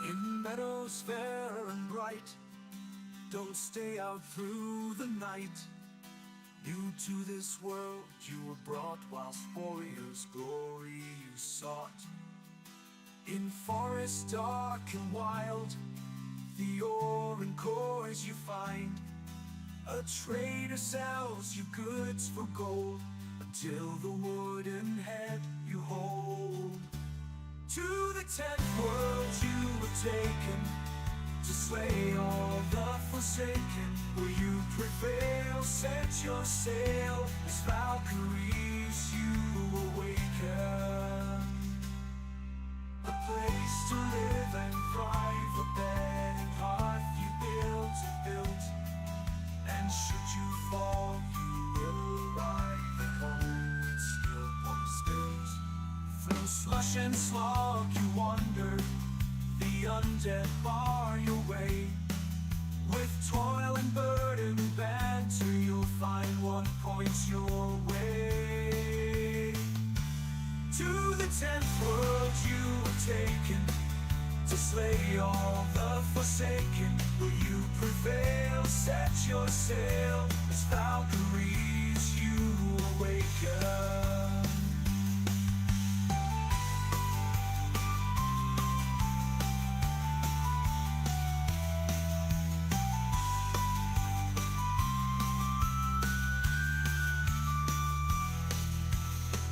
In meadows fair and bright, don't stay out through the night. New to this world you were brought, whilst warriors' glory you sought. In forests dark and wild, the ore and cores you find. A trader sells you goods for gold, until the wooden head you hold. To the 10th world you were taken, to slay all the forsaken. Will you prevail? Set your sail, as Valkyries you awaken. A place to live and thrive, a bed and hearth you built. And should you fall, you will arrive at home with steel pumps built. Through slush and slog you wander, the undead bar your way. With toil and burden and banter, you'll find what points your way. To the 10th world you were taken, to slay all the forsaken. Will you prevail? Set your sail, as Valkyries you awaken.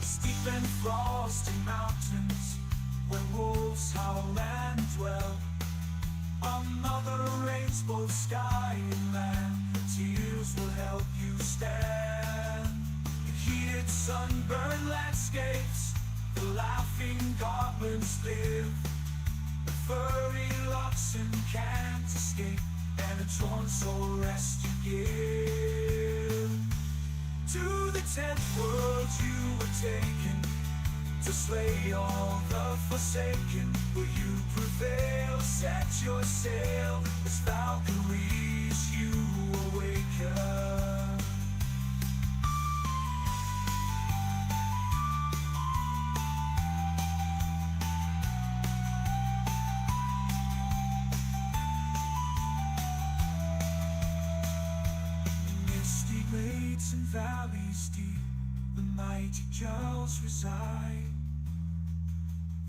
Steep and frosty mountains, where wolves howl and dwell. Another rains both sky and land, the tears will help you stand. In heated sunburned landscapes, the laughing goblins live. The furry oxen can't escape, and a torn soul rest you give. To the 10th world you were taken, to slay all the forsaken. Will you prevail? Set your sail, as Valkyries you awaken. Misty glades and valleys deep, the mighty Jarls reside.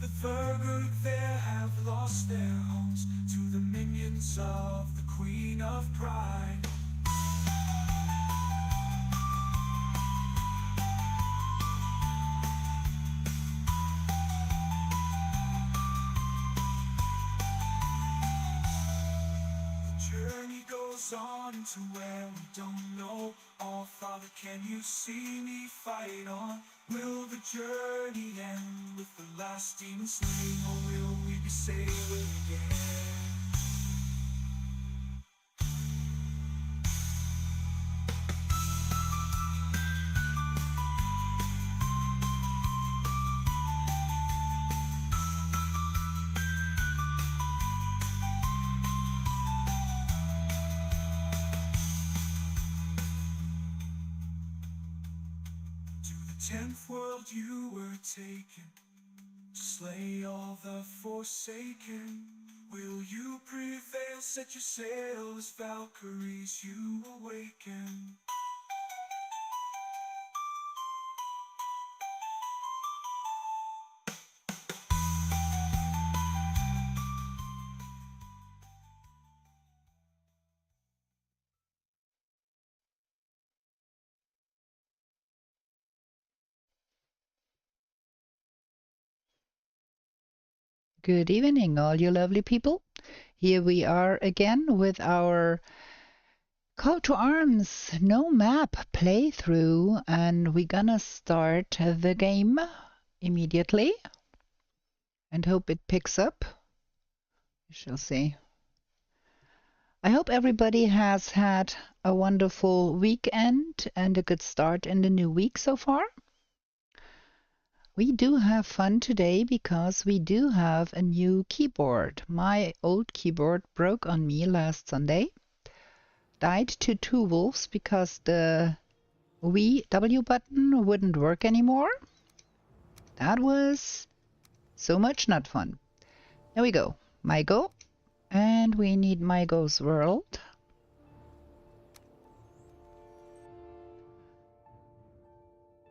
The Thurgood there have lost their homes to the minions of the Queen of Pride. The journey goes on to where we don't know. Oh Father, can you see me fight on? Will the journey end with the last demon slain, or will we be sailing again? To the 10th world you were taken, to slay all the forsaken. Will you prevail? Set your sail, as Valkyries you awaken. Good evening, all you lovely people. Here we are again with our Call to Arms No Map playthrough, and we're gonna start the game immediately and hope it picks up. We shall see. I hope everybody has had a wonderful weekend and a good start in the new week so far. We do have fun today because we do have a new keyboard. My old keyboard broke on me last Sunday. Died to two wolves because the W button wouldn't work anymore. That was so much not fun. There we go. My go. And we need Mygo's world.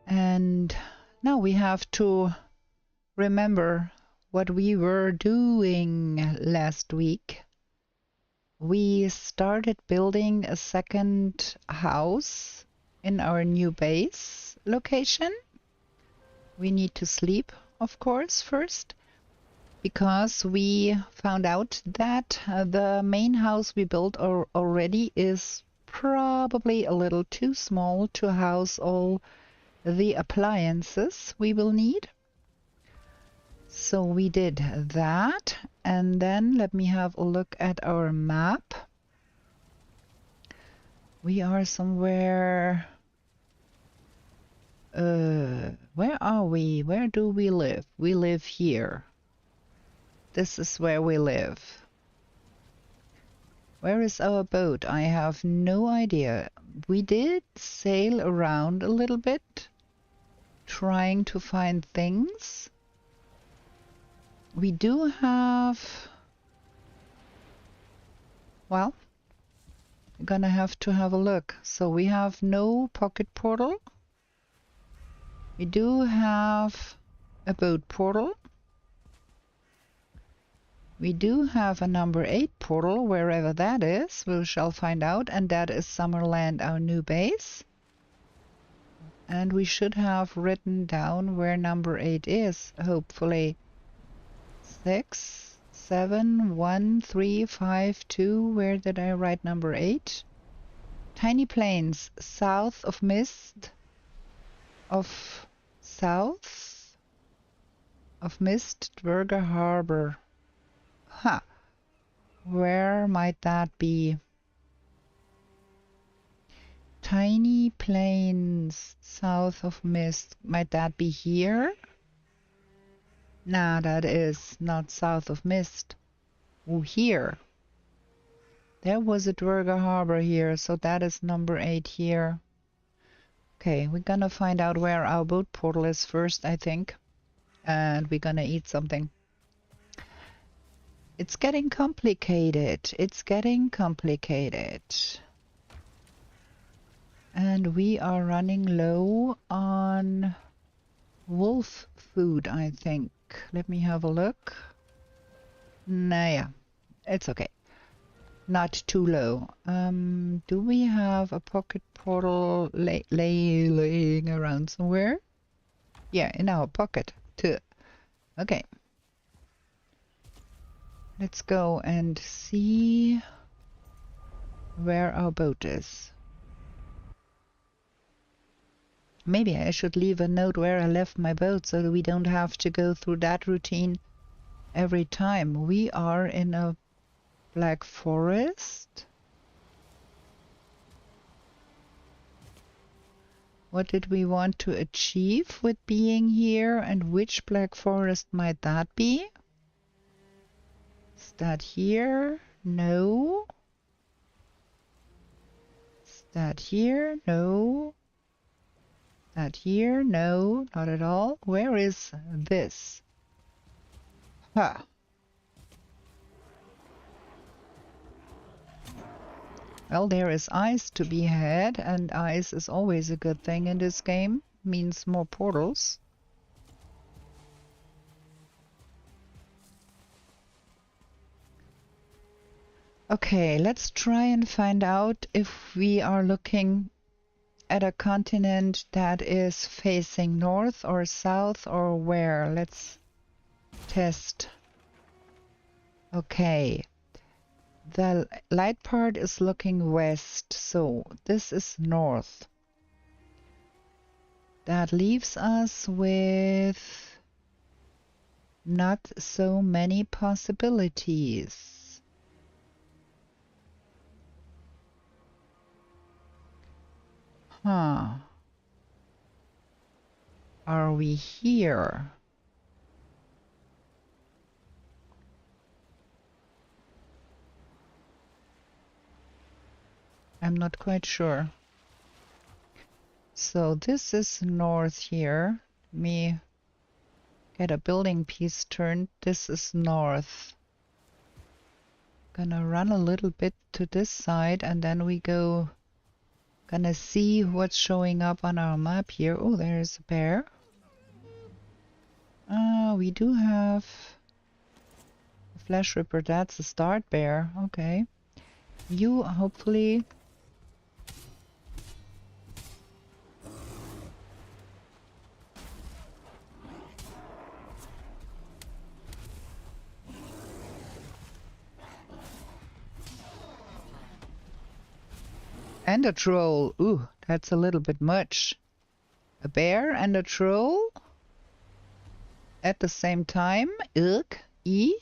And now we have to remember what we were doing last week. We started building a second house in our new base location. We need to sleep, of course, first, because we found out that the main house we built already is probably a little too small to house all the appliances we will need. So we did that, and then let me have a look at our map. We are somewhere... where are we? Where do we live? We live here. This is where we live. Where is our boat? I have no idea. We did sail around a little bit, trying to find things. We do have... Well, we're gonna have to have a look. So we have no pocket portal. We do have a boat portal. We do have a number 8 portal, wherever that is, we shall find out, and that is Summerland, our new base. And we should have written down where number 8 is, hopefully. 6, 7, 1, 3, 5, 2, where did I write number 8? Tiny plains, south of Mist, Dwerger Harbor. Huh. Where might that be? Tiny plains south of Mist. Might that be here? Nah, that is not south of Mist. Oh, here. There was a Dwerger Harbor here, so that is number 8 here. Okay, we're gonna find out where our boat portal is first, I think. And we're gonna eat something. It's getting complicated. It's getting complicated. And we are running low on wolf food, I think. Let me have a look. Nah, yeah, it's okay. Not too low. Do we have a pocket portal laying around somewhere? Yeah, in our pocket too. Okay. Let's go and see where our boat is. Maybe I should leave a note where I left my boat so that we don't have to go through that routine every time. We are in a black forest. What did we want to achieve with being here, and which black forest might that be? Is that here? No. Is that here? No. Is that here? No, not at all. Where is this? Huh. Well, there is ice to be had, and ice is always a good thing in this game. Means more portals. Okay, let's try and find out if we are looking at a continent that is facing north or south or where. Let's test. Okay. The light part is looking west, so this is north. That leaves us with not so many possibilities. Huh. Are we here? I'm not quite sure. So this is north here. Let me get a building piece turned. This is north. Gonna run a little bit to this side and then we go. Gonna see what's showing up on our map here. Oh, there's a bear. We do have a flesh ripper. That's a start bear. Okay. You hopefully. And a troll. Ooh, that's a little bit much. A bear and a troll at the same time. Ugh. I'm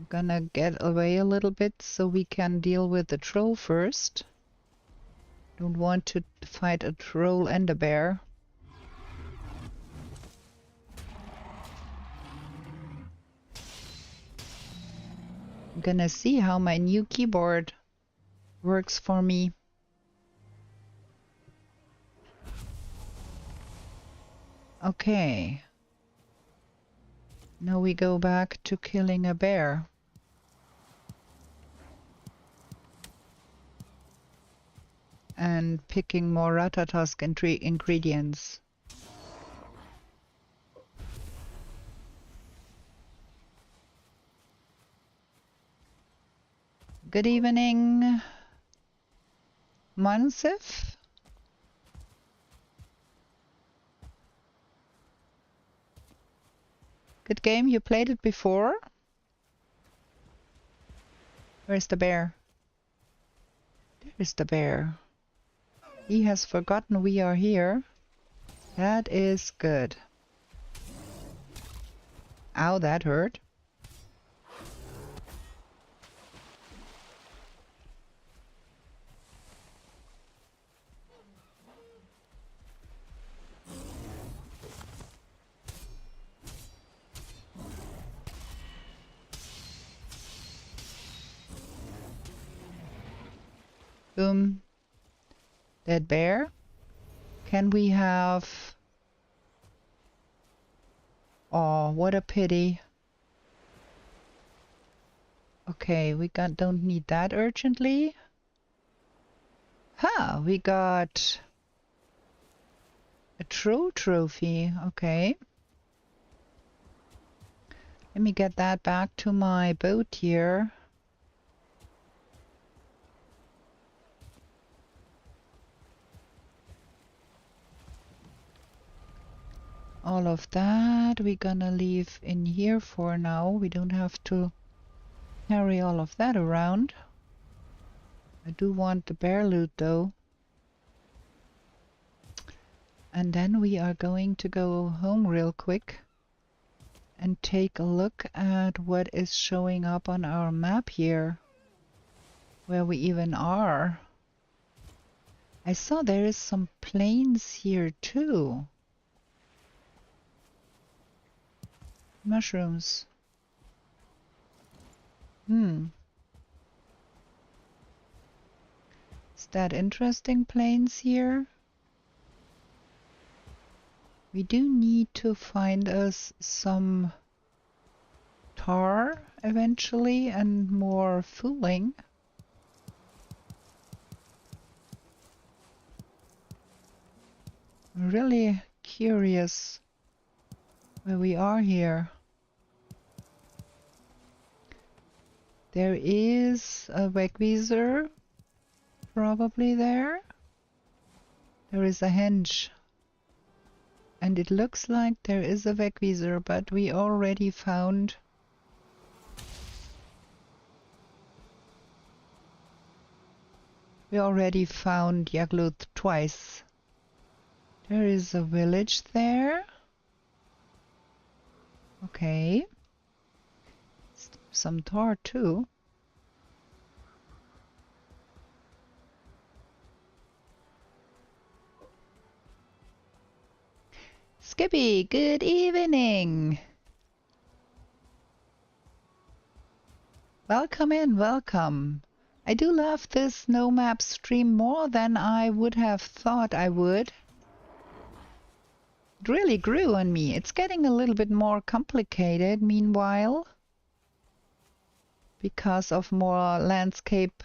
gonna get away a little bit so we can deal with the troll first. Don't want to fight a troll and a bear. I'm gonna see how my new keyboard works for me. Okay. Now we go back to killing a bear. And picking more Ratatosk ingredients. Good evening, Mansif. Good game, you played it before? Where's the bear? There's the bear. He has forgotten we are here. That is good. Ow, that hurt. Boom. Dead bear. Can we have... Oh, what a pity. Okay, we don't need that urgently. Huh, we got a troll trophy. Okay. Let me get that back to my boat here. All of that we're gonna leave in here for now. We don't have to carry all of that around. I do want the bear loot though. And then we are going to go home real quick and take a look at what is showing up on our map here. Where we even are. I saw there is some plains here too. Mushrooms. Is that interesting, plains here? We do need to find us some tar eventually and more fooling. I'm really curious where we are here. There is a Wegweiser probably there. There is a henge. And it looks like there is a Wegweiser, but we already found Jagluth twice. There is a village there. Okay. Some tar too. Skippy, good evening. Welcome in, welcome. I do love this no map stream more than I would have thought I would. It really grew on me. It's getting a little bit more complicated meanwhile, because of more landscape.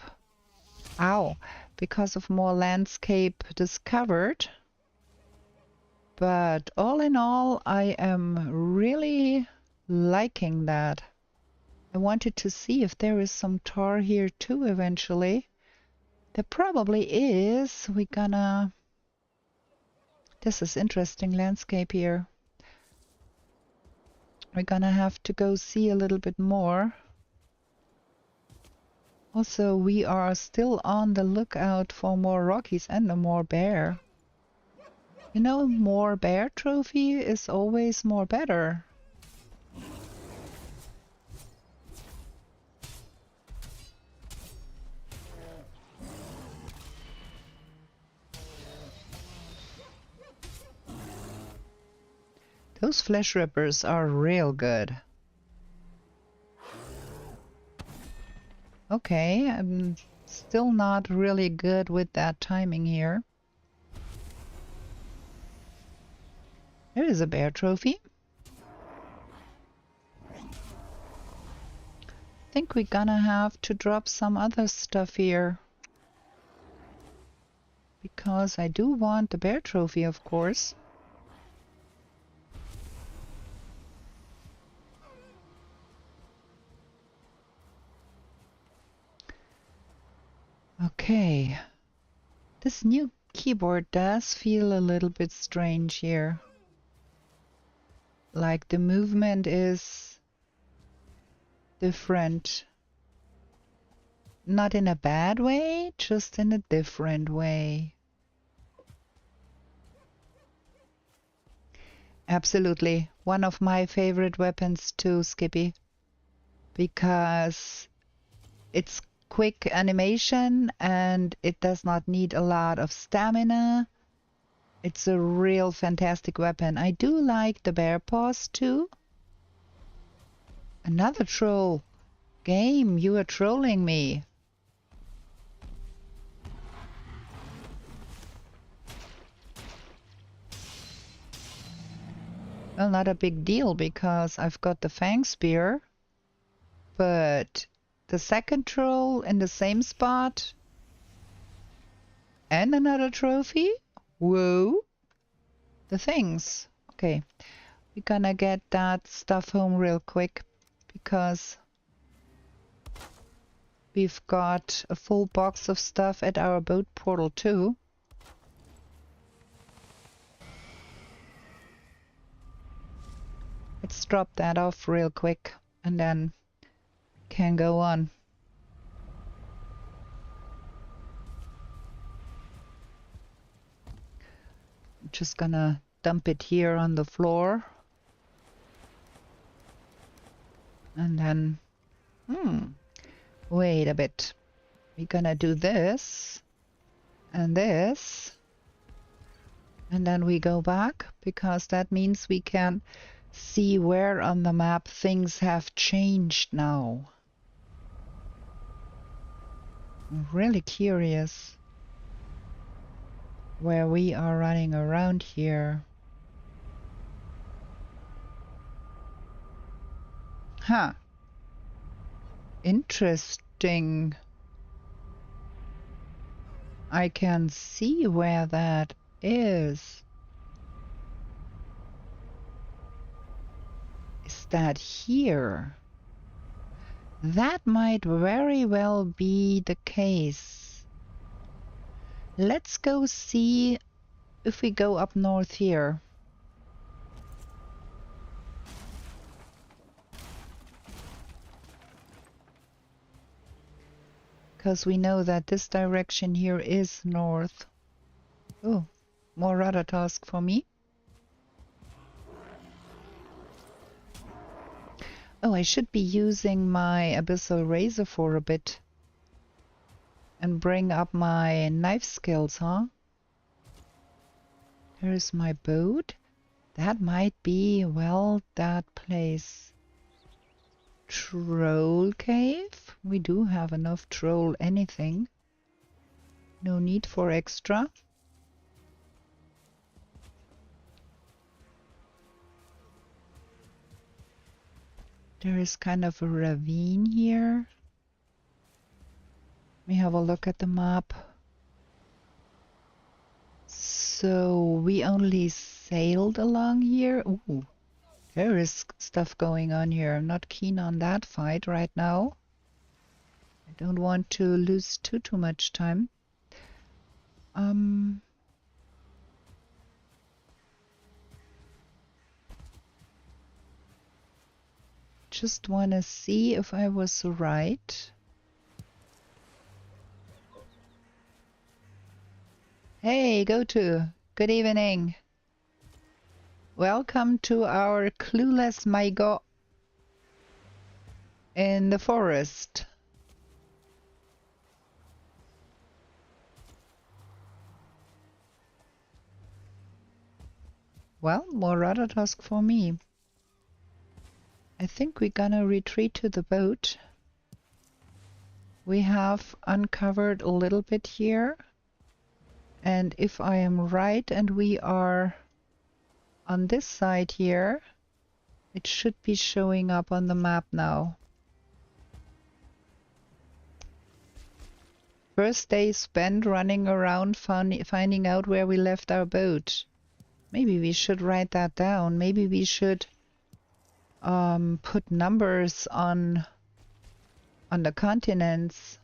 Ow! Because of more landscape discovered. But all in all, I am really liking that. I wanted to see if there is some tar here too eventually. There probably is. We're gonna... This is interesting landscape here. We're gonna have to go see a little bit more. Also, we are still on the lookout for more Rockies and more bear. You know, more bear trophy is always more better. Those flesh rippers are real good. Okay, I'm still not really good with that timing here. There is a bear trophy. I think we're gonna have to drop some other stuff here. Because I do want the bear trophy, of course. Okay. This new keyboard does feel a little bit strange here. Like the movement is different. Not in a bad way, just in a different way. Absolutely. One of my favorite weapons too, Skippy. Because it's quick animation and it does not need a lot of stamina. It's a real fantastic weapon. I do like the bear paws too. Another troll. Game, you are trolling me. Well, not a big deal because I've got the fang spear. But the second troll in the same spot and another trophy? Whoa. The things. Okay. We're gonna get that stuff home real quick because we've got a full box of stuff at our boat portal too. Let's drop that off real quick and then can go on. I'm just gonna dump it here on the floor. And then, wait a bit. We're gonna do this and this. And then we go back because that means we can see where on the map things have changed now. I'm really curious where we are running around here. Huh. Interesting. I can see where that is. Is that here? That might very well be the case. Let's go see if we go up north here. Because we know that this direction here is north. Oh, more radar task for me. Oh, I should be using my abyssal razor for a bit. And bring up my knife skills, huh? There's my boat. That might be, well, that place. Troll cave? We do have enough troll anything. No need for extra. There is kind of a ravine here. Let me have a look at the map. So we only sailed along here. Ooh, there is stuff going on here. I'm not keen on that fight right now. I don't want to lose too much time. Just want to see if I was right. Hey, go to. Good evening. Welcome to our clueless Maigo in the forest. Well, more radar task for me. I think we're gonna retreat to the boat. We have uncovered a little bit here. And if I am right and we are on this side here, it should be showing up on the map now. First day spent running around finding out where we left our boat. Maybe we should write that down. Maybe we should put numbers on the continents.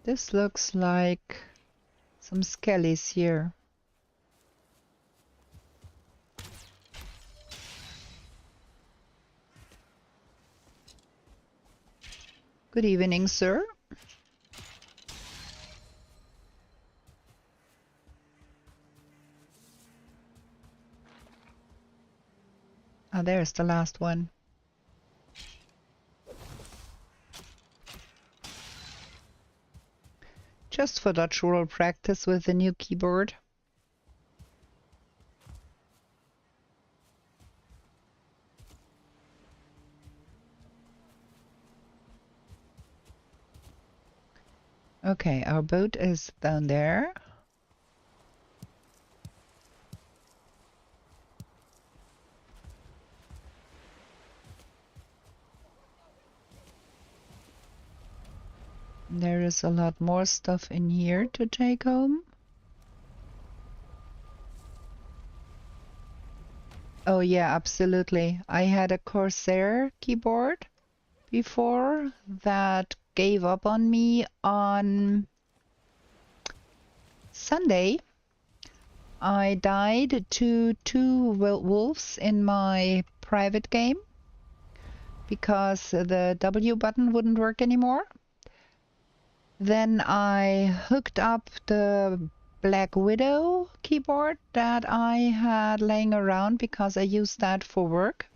This looks like some skellies here. Good evening, sir. Ah, there's the last one. Just for Dutch roll practice with the new keyboard. Okay, our boat is down there. There is a lot more stuff in here to take home. Oh yeah, absolutely. I had a Corsair keyboard before that gave up on me on Sunday. I died to two wolves in my private game because the W button wouldn't work anymore. Then I hooked up the Black Widow keyboard that I had laying around because I used that for work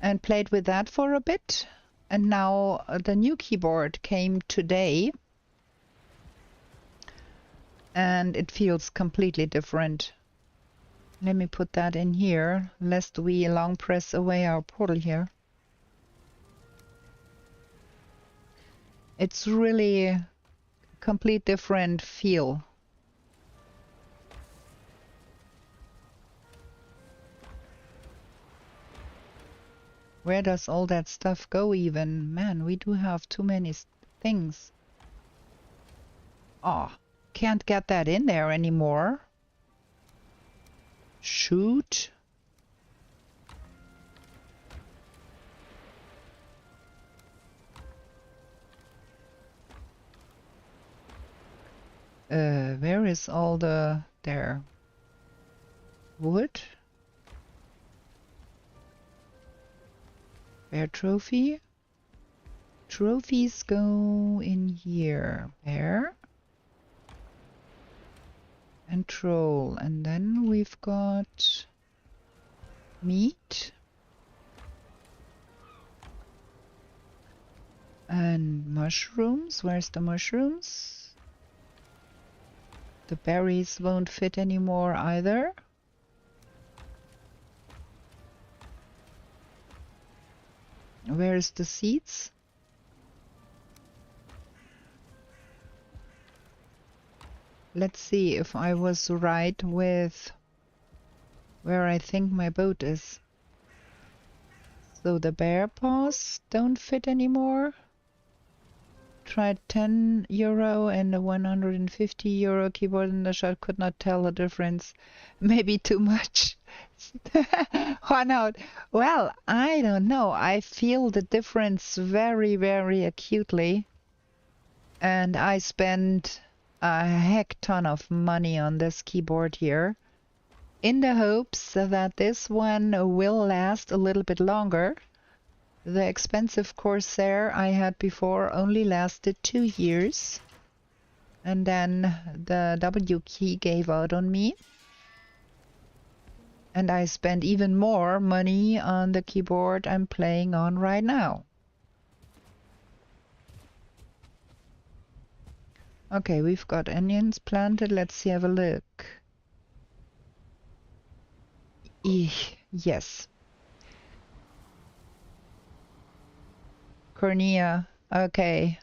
and played with that for a bit. And now the new keyboard came today and it feels completely different. Let me put that in here lest we long press away our portal here. It's really a complete different feel. Where does all that stuff go even? Man, we do have too many things. Oh, can't get that in there anymore. Shoot. Where is all the... there. Wood? Bear trophy? Trophies go in here. Bear. And troll. And then we've got... meat. And mushrooms. Where's the mushrooms? The berries won't fit anymore either. Where's the seeds? let's see if I was right with where I think my boat is. So the bear paws don't fit anymore. Tried €10 and a €150 keyboard in the shot, could not tell the difference. Maybe too much. Or not. Well, I don't know. I feel the difference very, very acutely. And I spent a heck ton of money on this keyboard here, in the hopes that this one will last a little bit longer. The expensive Corsair I had before only lasted 2 years. And then the W key gave out on me. And I spent even more money on the keyboard I'm playing on right now. Okay, we've got onions planted. Let's have a look. Yes. Cornea. Okay.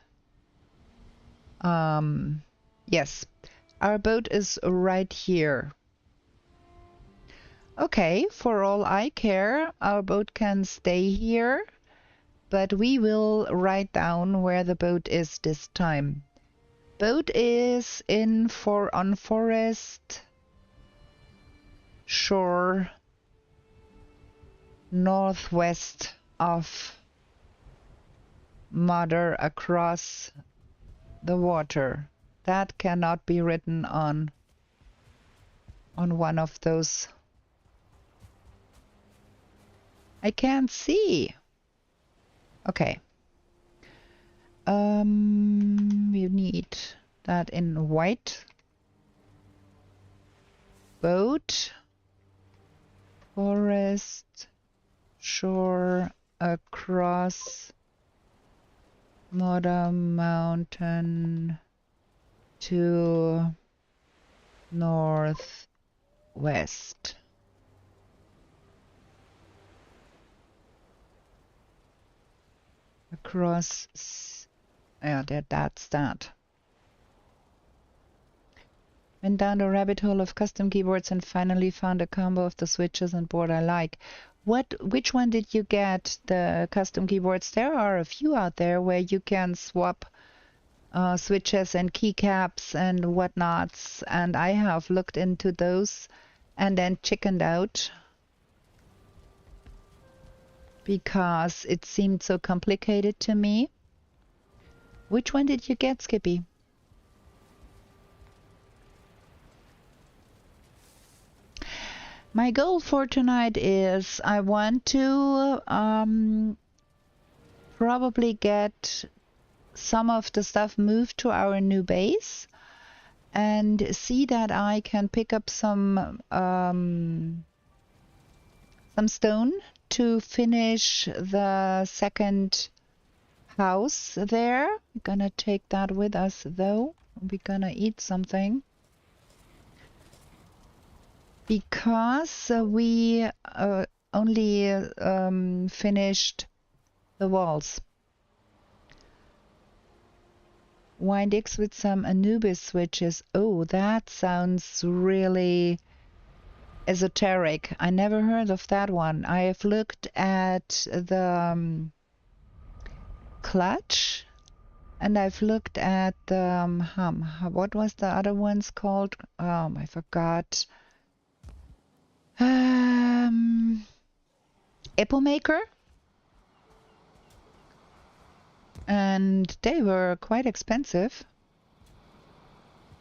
Yes. Our boat is right here. Okay, for all I care, our boat can stay here, but we will write down where the boat is this time. Boat is on forest shore northwest of Mother across the water. That cannot be written on one of those. I can't see. Okay. We need that in white. Boat. Forest. Shore across Mother Mountain to northwest. Across, yeah, that's that. Went down the rabbit hole of custom keyboards and finally found a combo of the switches and board I like. Which one did you get, the custom keyboards? There are a few out there where you can swap switches and keycaps and whatnots, and I have looked into those and then chickened out because it seemed so complicated to me. Which one did you get, Skippy? My goal for tonight is I want to probably get some of the stuff moved to our new base and see that I can pick up some stone to finish the second house there. We're gonna take that with us though. We're gonna eat something. Because we only finished the walls. Wind X with some Anubis switches. Oh, that sounds really esoteric. I never heard of that one. I have looked at the clutch and I've looked at the what was the other ones called? I forgot. Apple Maker, and they were quite expensive,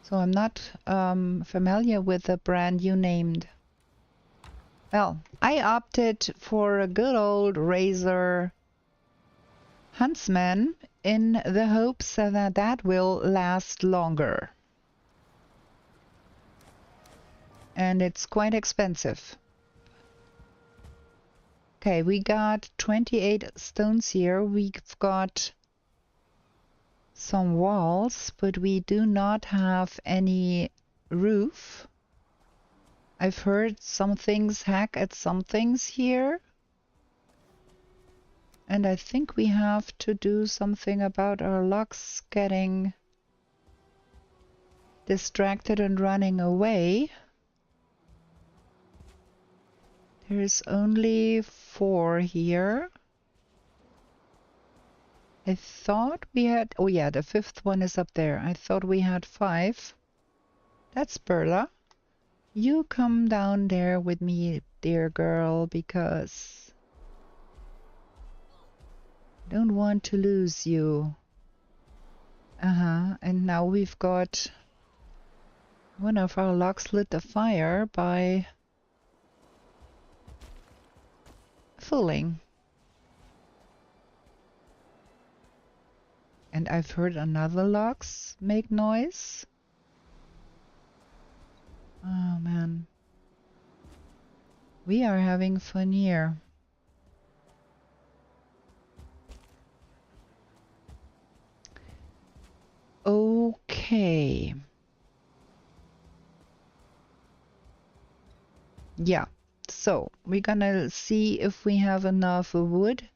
so I'm not familiar with the brand you named. Well, I opted for a good old Razer Huntsman in the hopes that that will last longer. And it's quite expensive. Okay, we got 28 stones here. We've got some walls, but we do not have any roof. I've heard some things hack at some things here. And I think we have to do something about our locks getting distracted and running away. There's only 4 here. I thought we had... Oh yeah, the 5th one is up there. I thought we had 5. That's Berla. You come down there with me, dear girl, because I don't want to lose you. And now we've got one of our logs lit the fire by fooling. And I've heard another logs make noise. Oh man. We are having fun here. Okay. Yeah. So we're gonna see if we have enough wood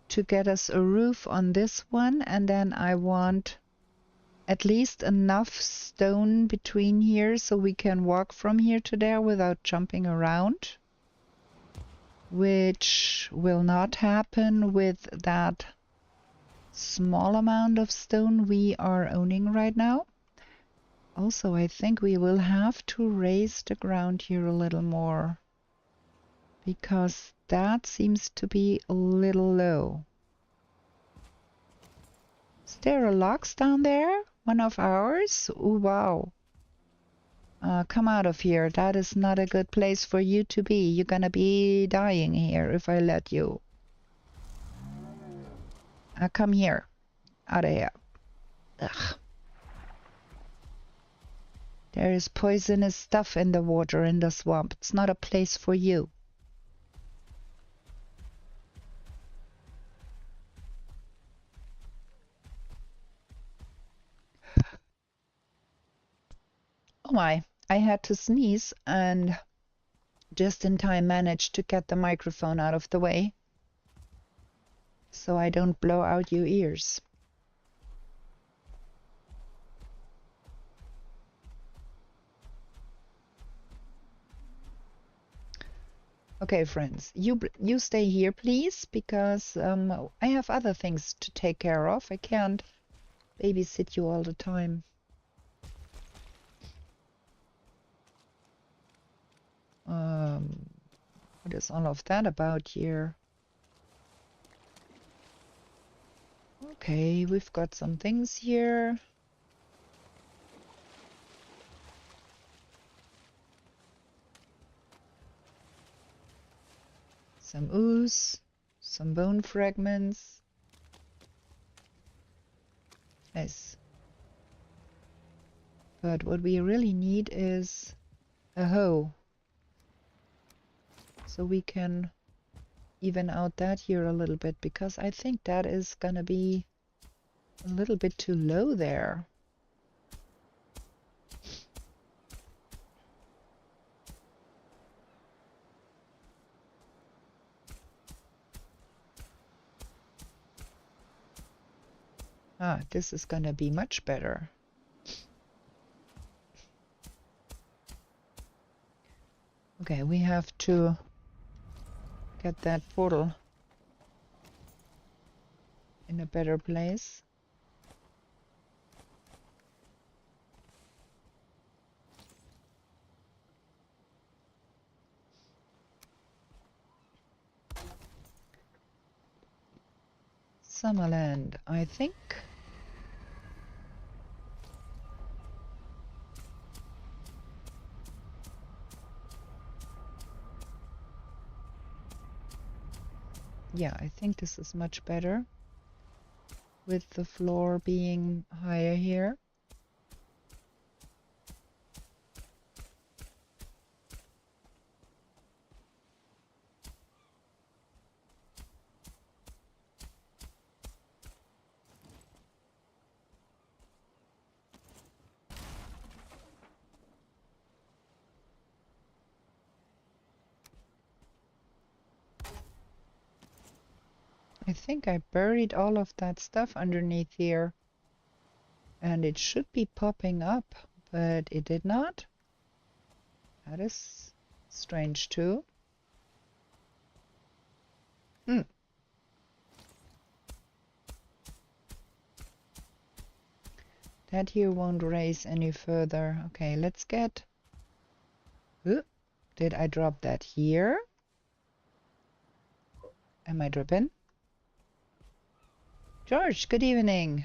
to get us a roof on this one, and then I want at least enough stone between here so we can walk from here to there without jumping around, which will not happen with that small amount of stone we are owning right now. Also, I think we will have to raise the ground here a little more, because that seems to be a little low. Is there a logs down there? One of ours? Oh, wow. Come out of here. That is not a good place for you to be. You're gonna be dying here if I let you. Come here. Out of here. Ugh. There is poisonous stuff in the water in the swamp. It's not a place for you. Oh my, I had to sneeze and just in time managed to get the microphone out of the way so I don't blow out your ears. Okay, friends, you stay here, please, because I have other things to take care of. I can't babysit you all the time. What is all of that about here? Okay, we've got some things here. Some ooze, some bone fragments. Nice. But what we really need is a hoe. So we can even out that here a little bit, because I think that is gonna be a little bit too low there. Ah, this is gonna be much better. Okay, we have to get that portal in a better place. Summerland, I think. Yeah, I think this is much better with the floor being higher here. I think I buried all of that stuff underneath here, and it should be popping up, but it did not. That is strange too. That here won't raise any further. Okay, let's get... Ooh, did I drop that here? Am I dripping? George, good evening.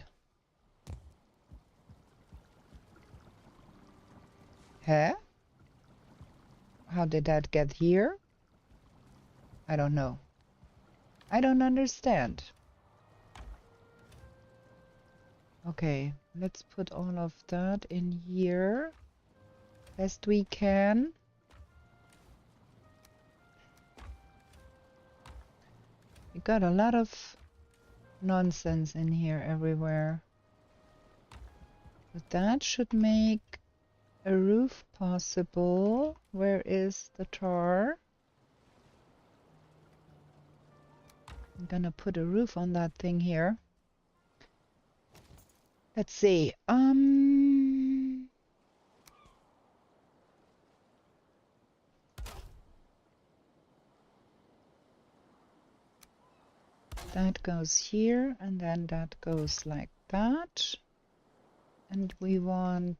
Huh? How did that get here? I don't know. I don't understand. Okay, let's put all of that in here best we can. We got a lot of nonsense in here everywhere. But that should make a roof possible. Where is the tar? I'm gonna put a roof on that thing here. Let's see. That goes here, and then that goes like that. And we want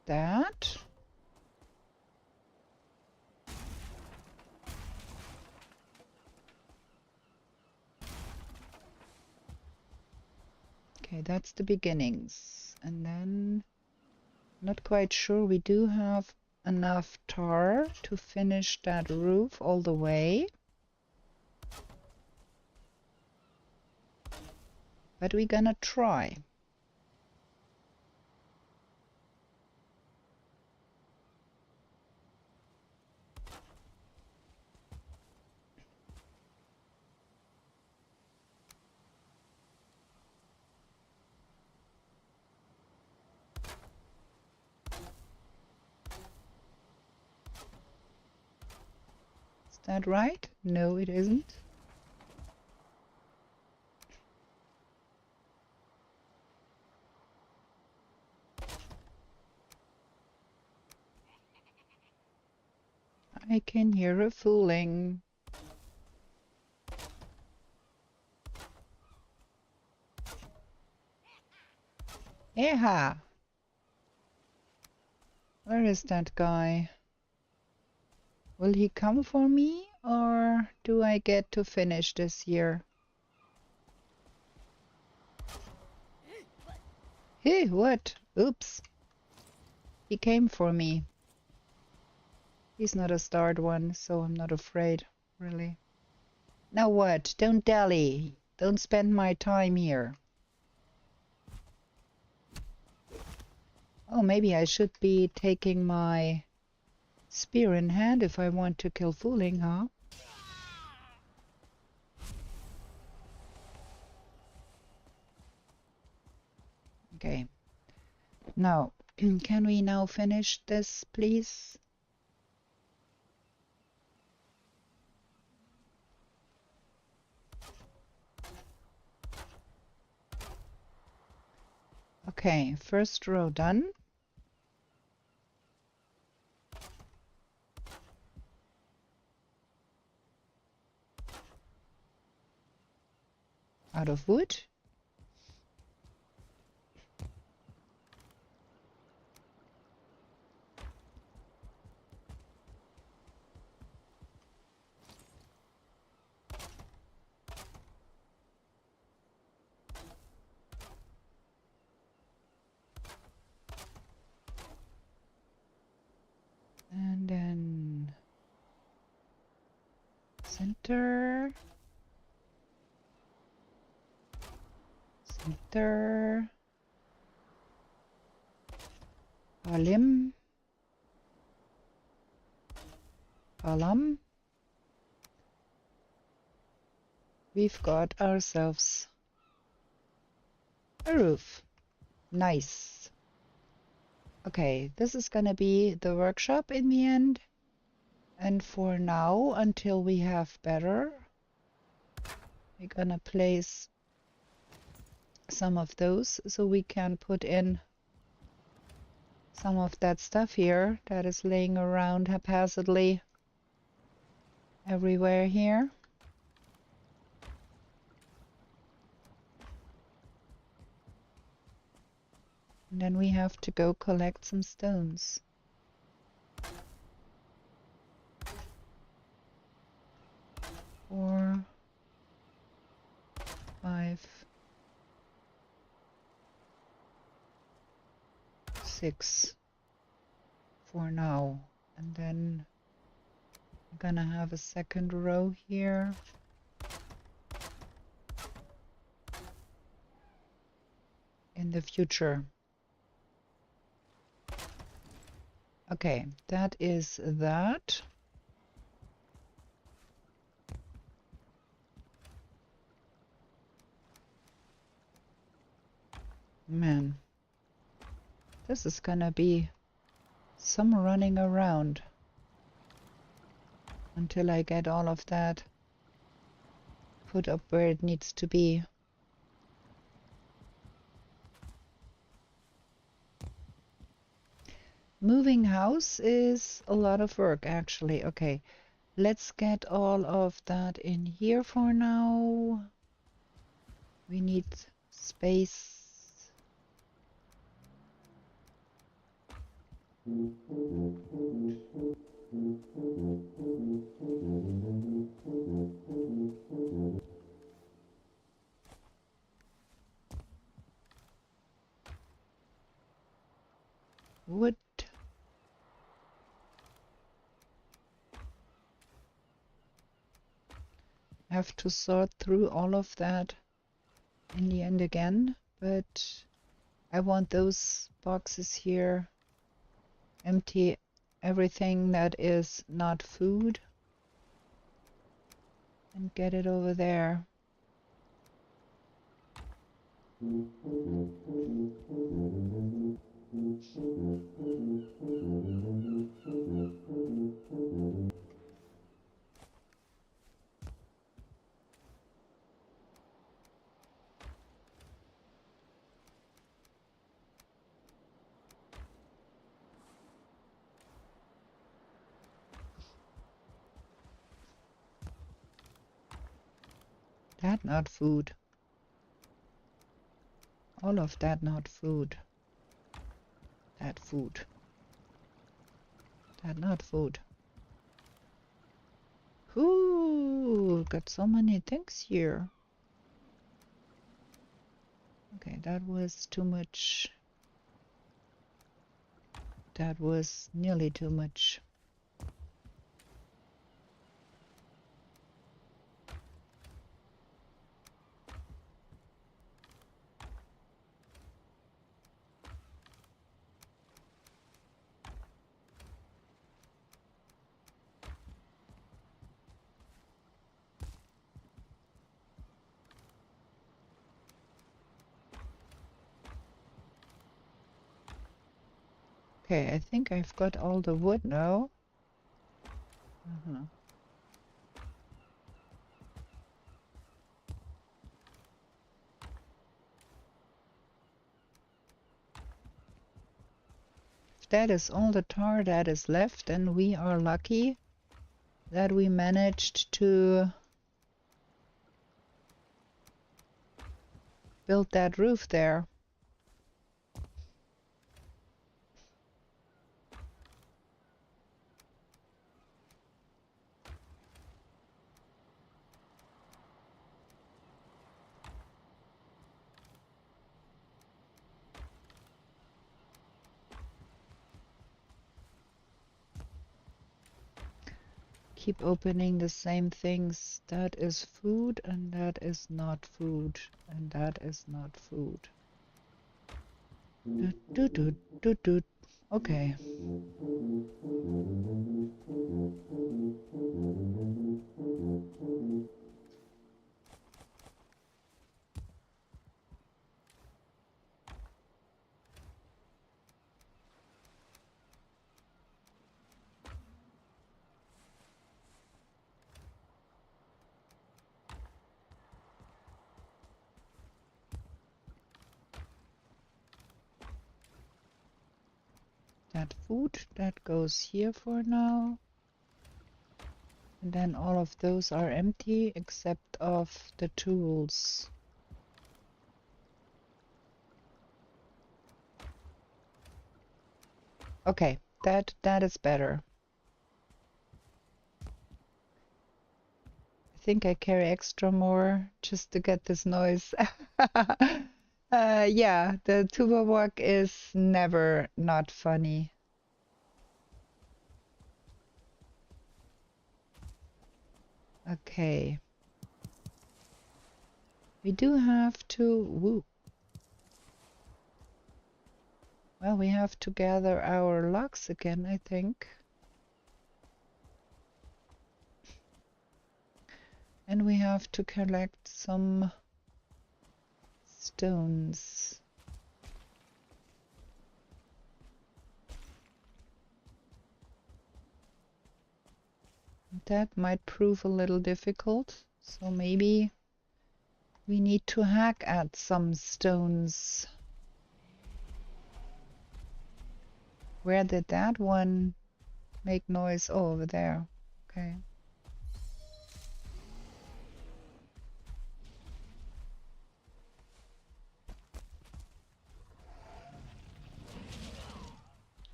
that. Okay, that's the beginnings. And then, not quite sure, we do have enough tar to finish that roof all the way. But we're gonna try. Is that right? No, it isn't. I can hear a fooling. Yeah. Where is that guy? Will he come for me, or do I get to finish this here? Hey, what? Oops. He came for me. He's not a starred one, so I'm not afraid, really. Now what? Don't dally. Don't spend my time here. Oh, maybe I should be taking my spear in hand if I want to kill fooling, huh? Okay. Now, can we now finish this, please? Okay, first row done. Out of wood. And then center. Center. Alim. Alam. We've got ourselves a roof. Nice. Okay, this is gonna be the workshop in the end. And for now, until we have better, we're gonna place some of those so we can put in some of that stuff here that is laying around haphazardly everywhere here. And then we have to go collect some stones. 4, 5, 6 for now. And then I'm gonna have a second row here. In the future. Okay, that is that. Man, this is gonna be some running around until I get all of that put up where it needs to be. Moving house is a lot of work, actually. Okay, let's get all of that in here for now. We need space. Wood. Have to sort through all of that in the end again, but I want those boxes here empty, everything that is not food, and get it over there. That not food. All of that not food. That food. That not food. Ooh, got so many things here. Okay, that was too much. That was nearly too much. Okay, I think I've got all the wood now. If that is all the tar that is left, then we are lucky that we managed to build that roof there. Keep opening the same things. That is food, and that is not food, and that is not food. Okay. that food. That goes here for now. And then all of those are empty except of the tools. Okay, that is better. I think I carry extra more just to get this noise. Yeah, the TubaWalk is never not funny. Okay. We do have to... Woo. Well, we have to gather our logs again, I think. And we have to collect some stones. That might prove a little difficult, so maybe we need to hack at some stones. Where did that one make noise? Oh, over there. Okay.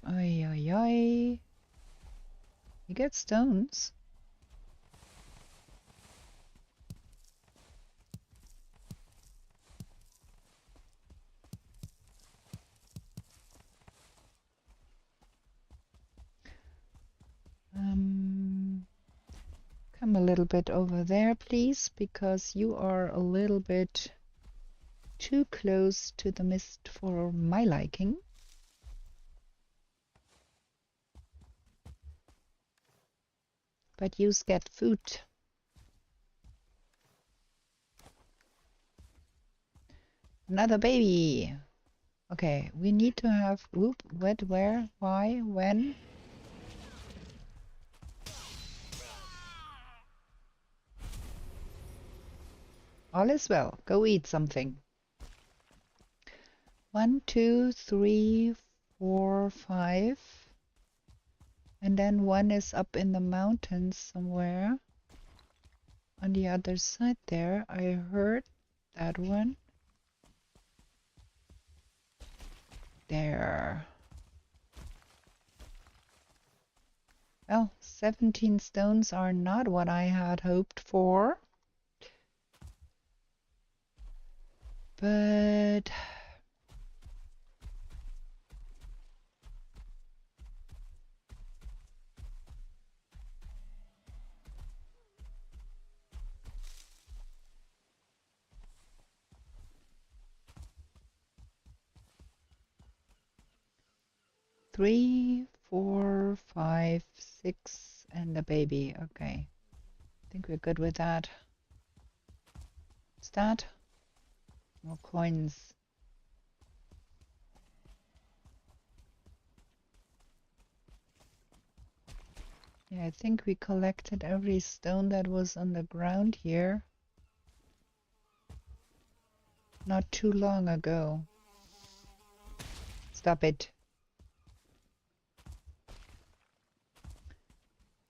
Oi, oi, oi. You get stones. Come a little bit over there, please, because you are a little bit too close to the mist for my liking. But you get food. Another baby. Okay, we need to have... Whoop, what, where, why, when? All is well. Go eat something. 1, 2, 3, 4, 5. And then one is up in the mountains somewhere. On the other side there. I heard that one. There. Well, 17 stones are not what I had hoped for. But... Three, 4, 5, 6, and a baby. Okay. I think we're good with that. What's that? More coins. Yeah, I think we collected every stone that was on the ground here not too long ago. Stop it.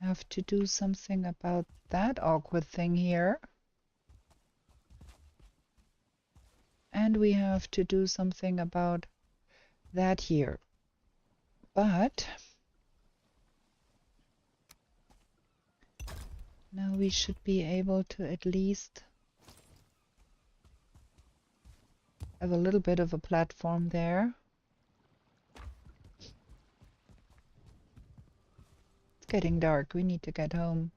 I have to do something about that awkward thing here. And we have to do something about that here. But now we should be able to at least have a little bit of a platform there. It's getting dark. We need to get home.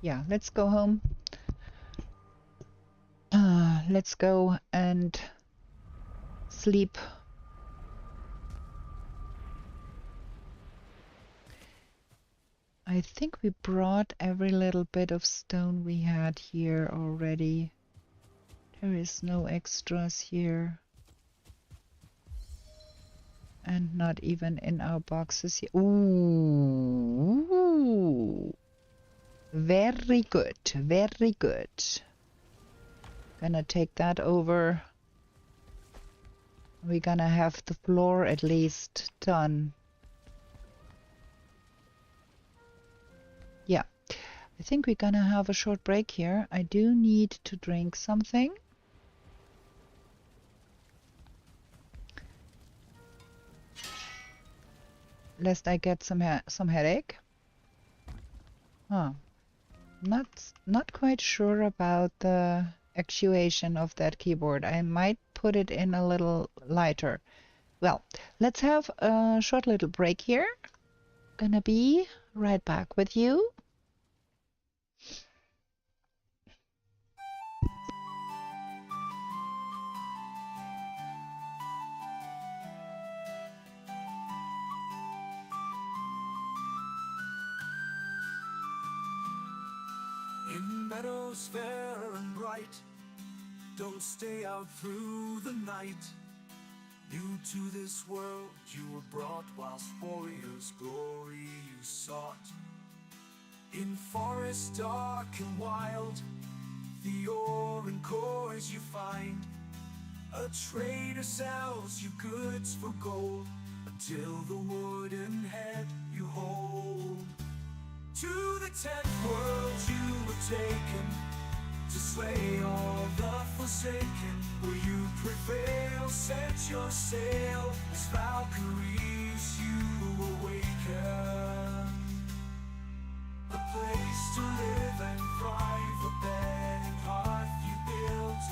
Yeah, let's go home. Let's go and sleep. I think we brought every little bit of stone we had here already. There is no extras here. And not even in our boxes here. Ooh. Very good. Very good. Gonna take that over. We're gonna have the floor at least done. Yeah. I think we're gonna have a short break here. I do need to drink something. Lest I get some headache. Huh. Not quite sure about the actuation of that keyboard. I might put it in a little lighter. Well, let's have a short little break here. Gonna be right back with you. In meadows fair and bright, don't stay out through the night. New to this world you were brought, whilst warriors' glory you sought. In forest dark and wild, the ore and cores you find. A trader sells you goods for gold, until the wooden head you hold. To the 10th world you were taken, to slay all the forsaken. Will you prevail? Set your sail, as Valkyries you awaken. A place to live and thrive, a bed and hearth you built.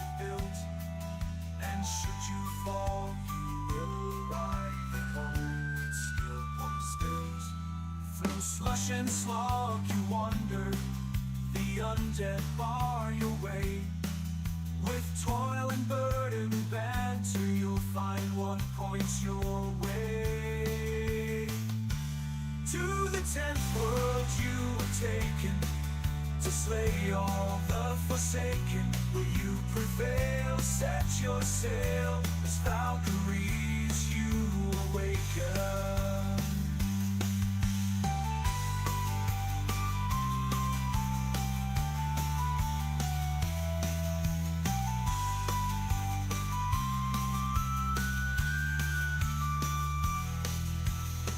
And should you fall, you will arrive at home with skill once built. Through slush and slog you wander, the undead bar your way. With toil and burden banter, you'll find what points your way. To the 10th world you were taken, to slay all the forsaken. Will you prevail? Set your sail, as Valkyries you awaken.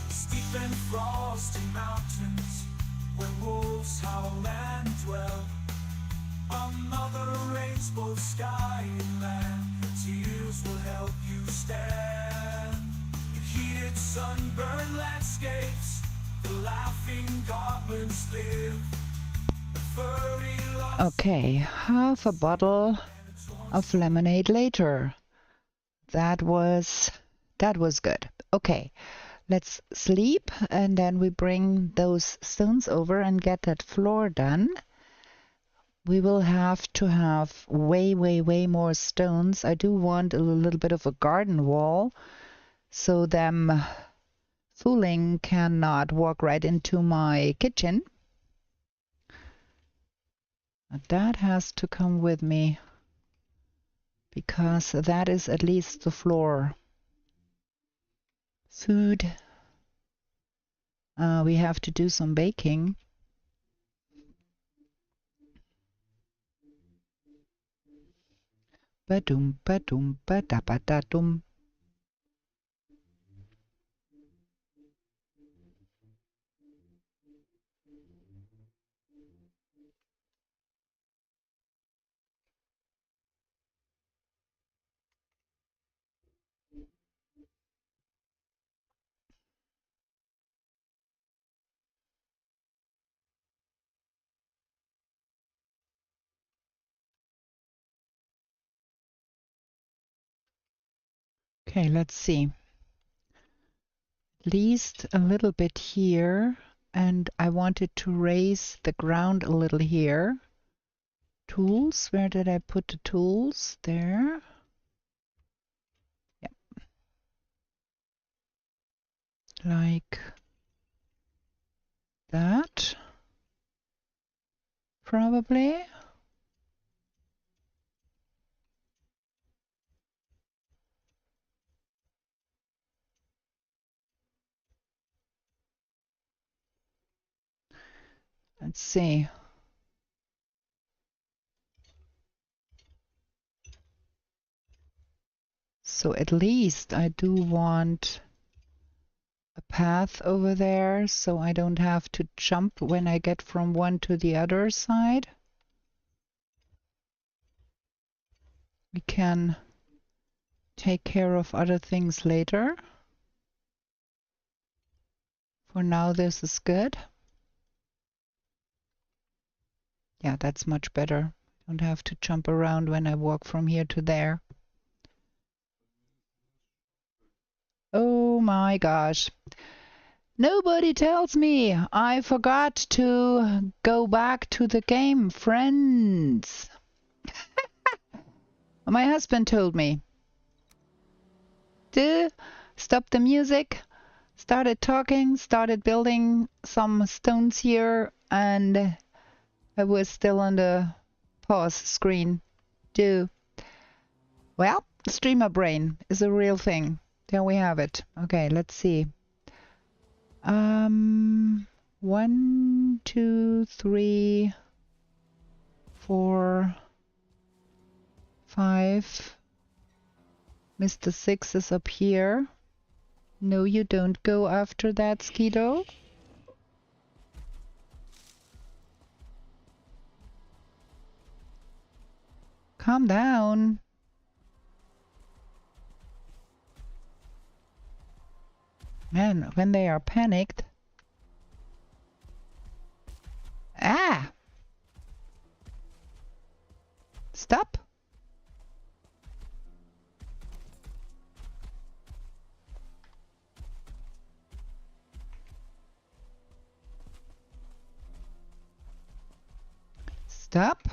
Steep and frosty mountains, where wolves howl and dwell. A mother rains both sky and land, her tears will help you stand. In heated sunburned landscapes, the laughing goblins live. The furry Okay, half a bottle of lemonade later. That was good. Okay, let's sleep and then we bring those stones over and get that floor done. We will have to have way more stones. I do want a little bit of a garden wall so them fooling cannot walk right into my kitchen. That has to come with me because that is at least the floor. Food. We have to do some baking. Ba-dum, ba-dum, ba-da-ba-da-dum. Okay, let's see. At least a little bit here, and I wanted to raise the ground a little here. Tools, where did I put the tools? There. Yeah. Like that. Probably. Let's see. So at least I do want a path over there so I don't have to jump when I get from one to the other side. We can take care of other things later. For now, this is good. Yeah, that's much better. Don't have to jump around when I walk from here to there. Oh my gosh. Nobody tells me I forgot to go back to the game, friends. My husband told me. Stop the music, started talking, started building some stones here, and I was still on the pause screen. Well, streamer brain is a real thing. There we have it. Okay, let's see. 1, 2, 3, 4, 5. Mr. 6 is up here. No, you don't go after that, Skido. Calm down. Man, when they are panicked. Ah! Stop. Stop.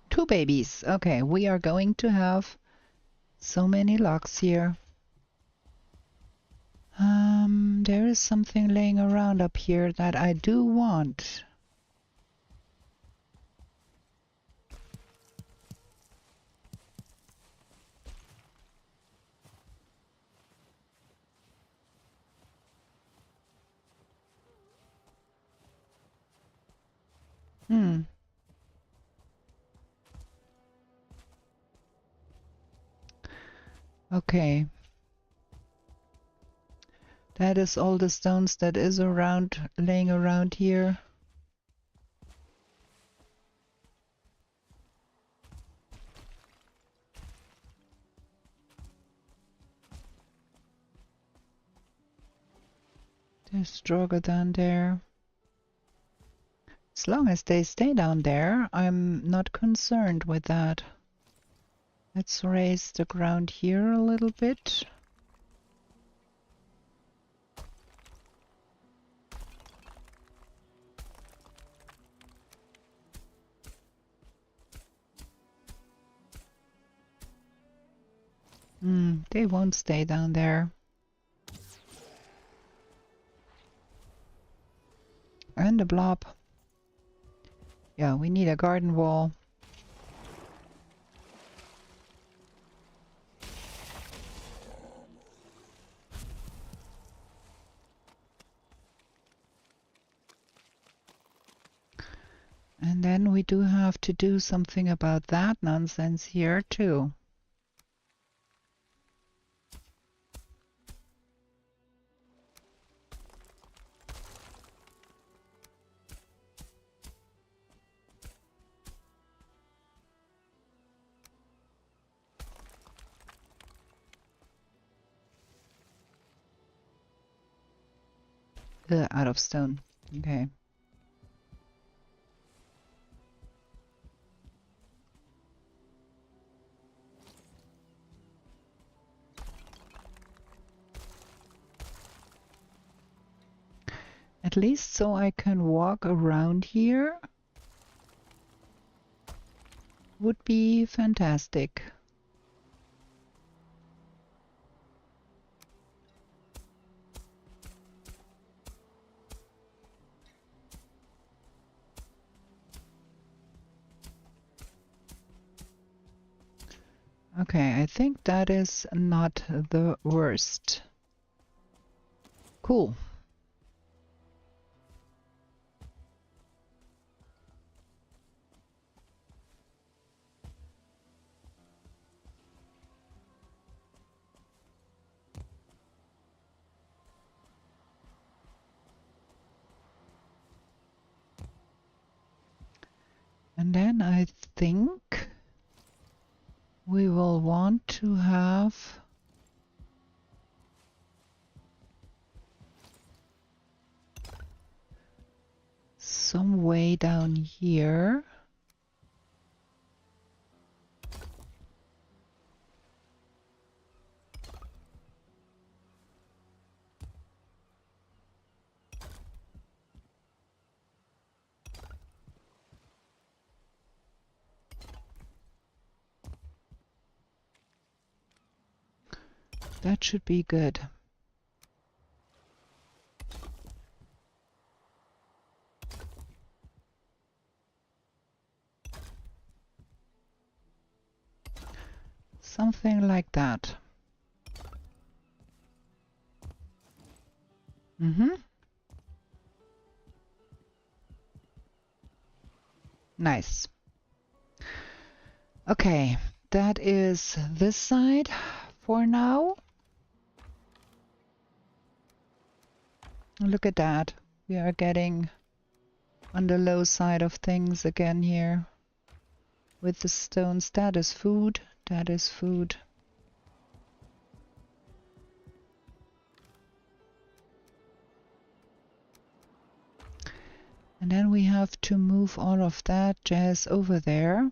Two babies. Okay, we are going to have so many locks here. There is something laying around up here that I do want. Okay. That is all the stones that is around, laying around here. There's stronger down there. As long as they stay down there, I'm not concerned with that. Let's raise the ground here a little bit. They won't stay down there. And a blob. Yeah, we need a garden wall. And then we do have to do something about that nonsense here too. Out of stone. Okay. At least so I can walk around here would be fantastic. Okay, I think that is not the worst. Cool. And then I think we will want to have some way down here. That should be good. Something like that. Nice. Okay, that is this side for now. Look at that. We are getting on the low side of things again here with the stones. That is food. That is food. And then we have to move all of that jazz over there.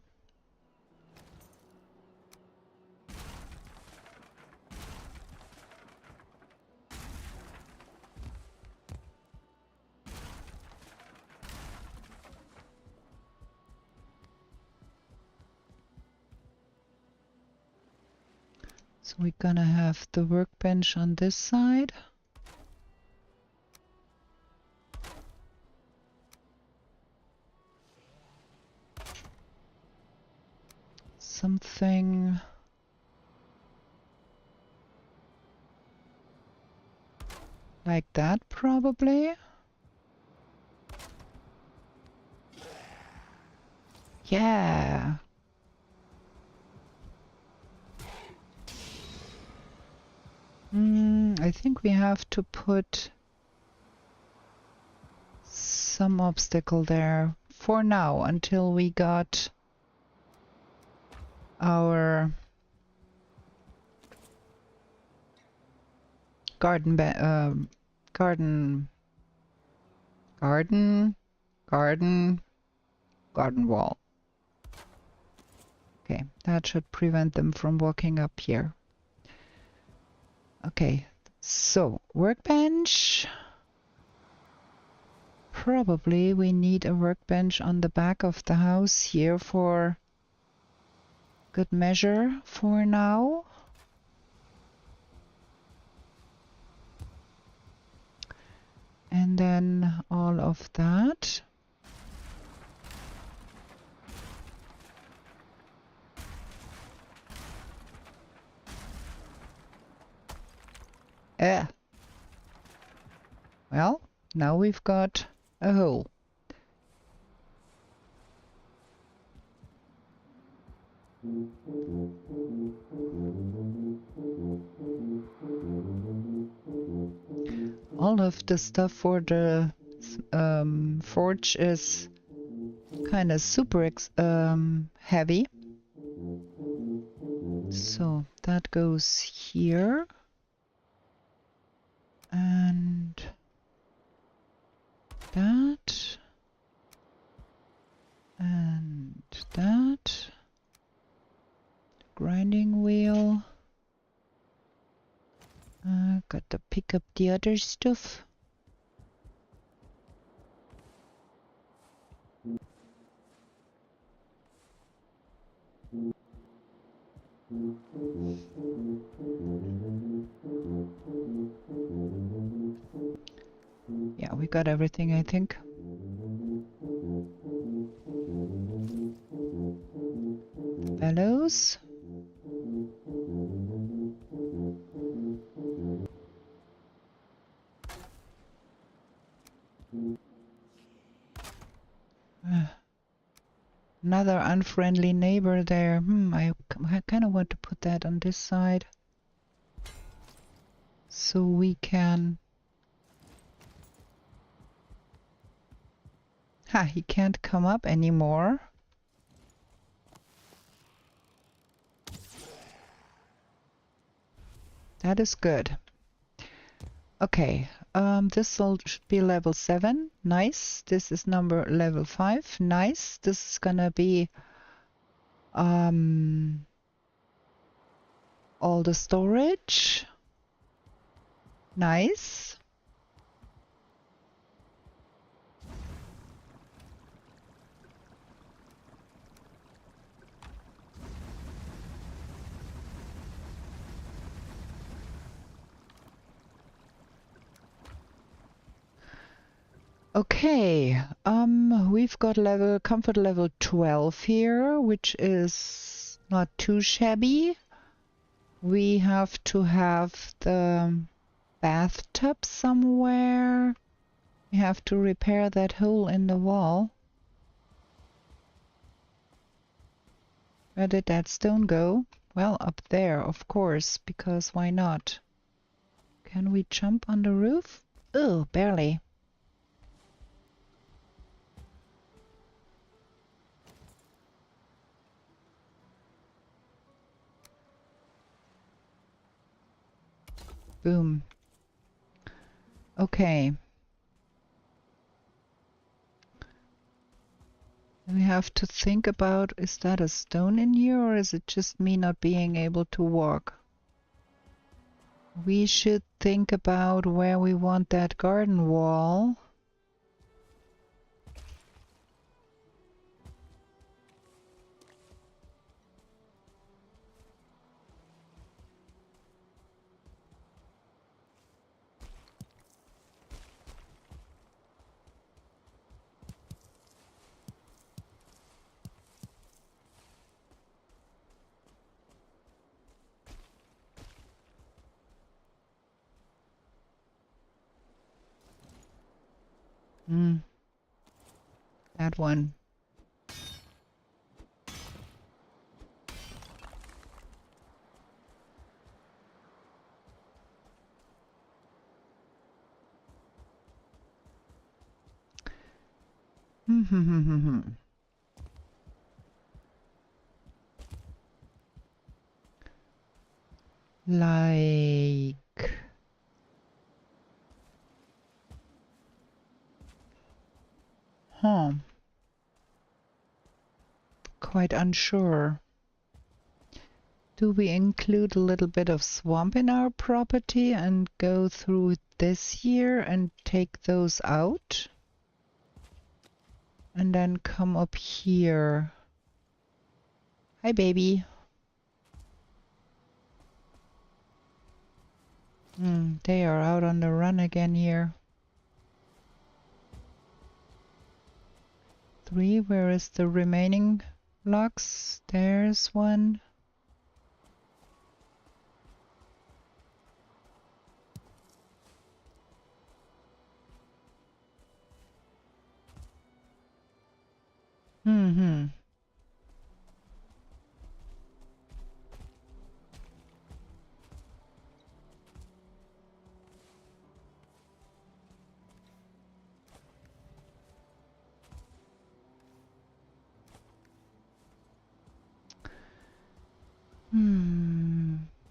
So we're gonna have the workbench on this side. Something like that, probably. Yeah. I think we have to put some obstacle there for now until we got our garden wall. Okay, that should prevent them from walking up here. Okay, so workbench. Probably we need a workbench on the back of the house here for good measure for now. And then all of that. Well, now we've got a hole. All of the stuff for the forge is kind of super heavy. So that goes here. And that. And that. Grinding wheel. Got to pick up the other stuff. Yeah, we got everything, I think. Bellows. rather unfriendly neighbor there. I kind of want to put that on this side. So we can... Ha, he can't come up anymore. That is good. Okay, this should be level 7. Nice. This is level 5. Nice. This is gonna be all the storage. Nice. Okay, we've got comfort level 12 here, which is not too shabby. We have to have the bathtub somewhere. We have to repair that hole in the wall. Where did that stone go? Well, up there, of course, because why not? Can we jump on the roof? Oh, barely. Boom. Okay. We have to think about, is that a stone in here or is it just me not being able to walk? We should think about where we want that garden wall. That one. Like... Huh. Quite unsure. Do we include a little bit of swamp in our property and go through this here and take those out? And then come up here. Hi, baby. They are out on the run again here. 3, where is the remaining blocks? There's one.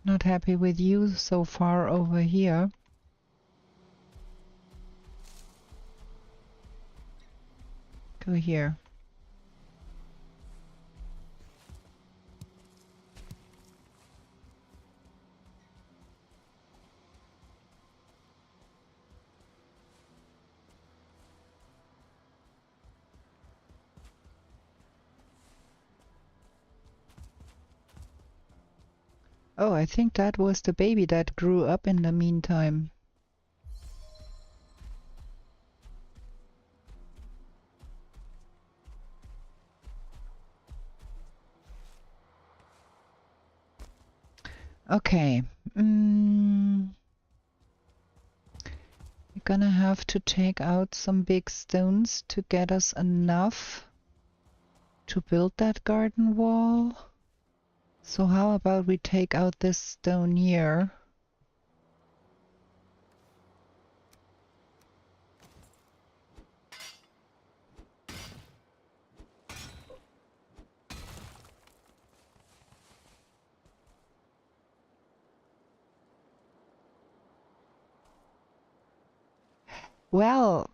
Not happy with you so far over here. Go here. Oh, I think that was the baby that grew up in the meantime. Okay. We're gonna have to take out some big stones to get us enough to build that garden wall. So how about we take out this stone here? Well,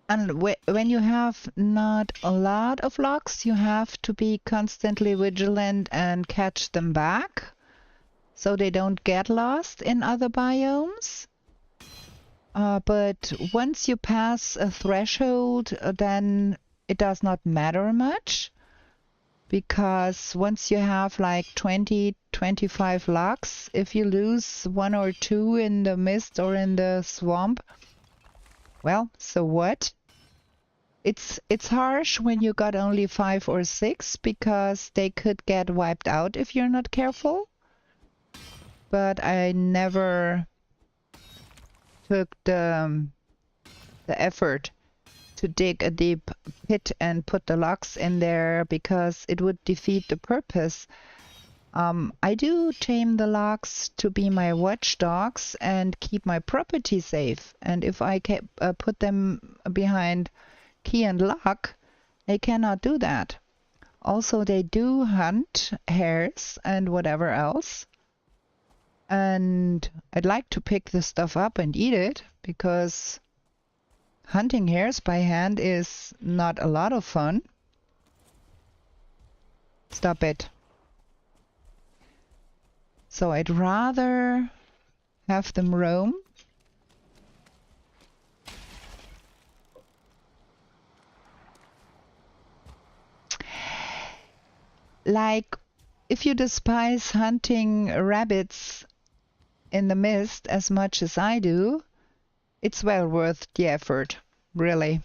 and when you have not a lot of logs, you have to be constantly vigilant and catch them back so they don't get lost in other biomes. But once you pass a threshold, then it does not matter much, because once you have like 20, 25 logs, if you lose one or two in the mist or in the swamp, well, so what? It's harsh when you got only 5 or 6, because they could get wiped out if you're not careful. But I never took the effort to dig a deep pit and put the logs in there, because it would defeat the purpose. I do tame the logs to be my watchdogs and keep my property safe. And if I put them behind key and lock, they cannot do that. Also, they do hunt hares and whatever else. And I'd like to pick the stuff up and eat it, because hunting hares by hand is not a lot of fun. Stop it. So I'd rather have them roam. Like, if you despise hunting rabbits in the mist as much as I do, it's well worth the effort, really.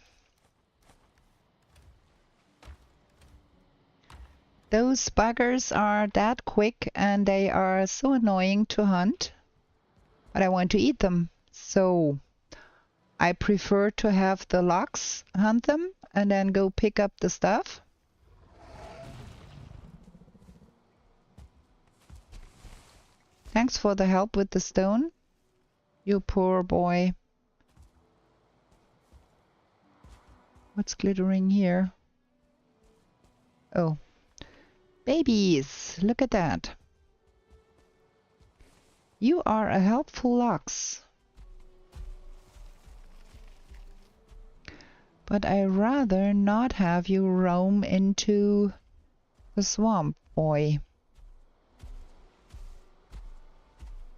Those buggers are that quick and they are so annoying to hunt, but I want to eat them. So I prefer to have the logs hunt them and then go pick up the stuff. Thanks for the help with the stone, you poor boy. What's glittering here? Oh, babies! Look at that. You are a helpful ox. But I rather not have you roam into the swamp, boy.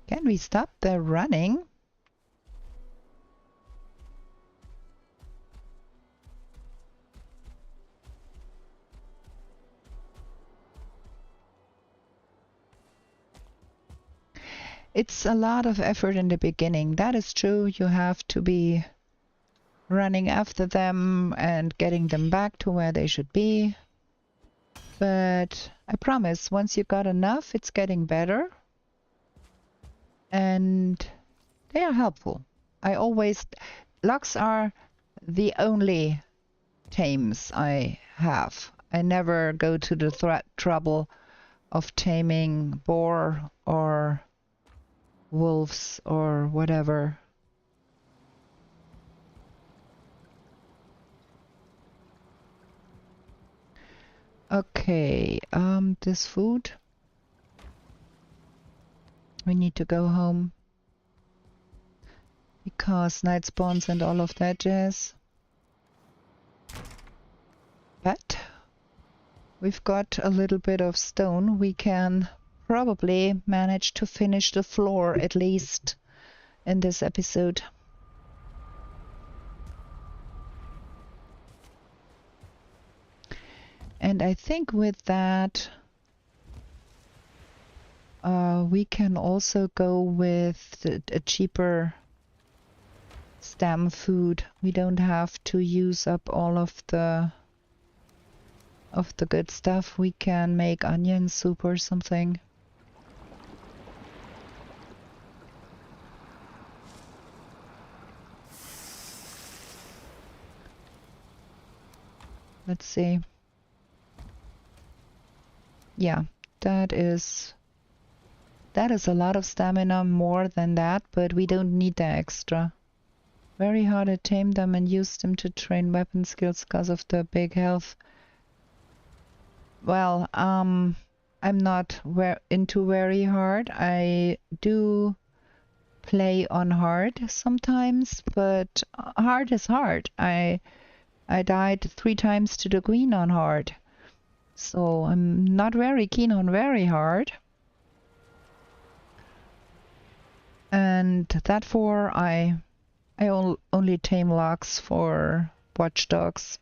Can we stop the running? It's a lot of effort in the beginning. That is true. You have to be running after them and getting them back to where they should be. But I promise, once you got enough, it's getting better. And they are helpful. Logs are the only tames I have. I never go to the trouble of taming boar or wolves or whatever. Okay, this food. We need to go home because night spawns and all of that jazz. But we've got a little bit of stone. We can probably manage to finish the floor, at least in this episode. And I think with that, we can also go with a cheaper stem food. We don't have to use up all of the good stuff. We can make onion soup or something. Let's see. Yeah, that is a lot of stamina, more than that, but we don't need the extra. Very hard to tame them and use them to train weapon skills because of the big health. Well, I'm not into very hard. I do play on hard sometimes, but hard is hard. I died 3 times to the queen on hard, so I'm not very keen on very hard. And therefore I only tame logs for watchdogs.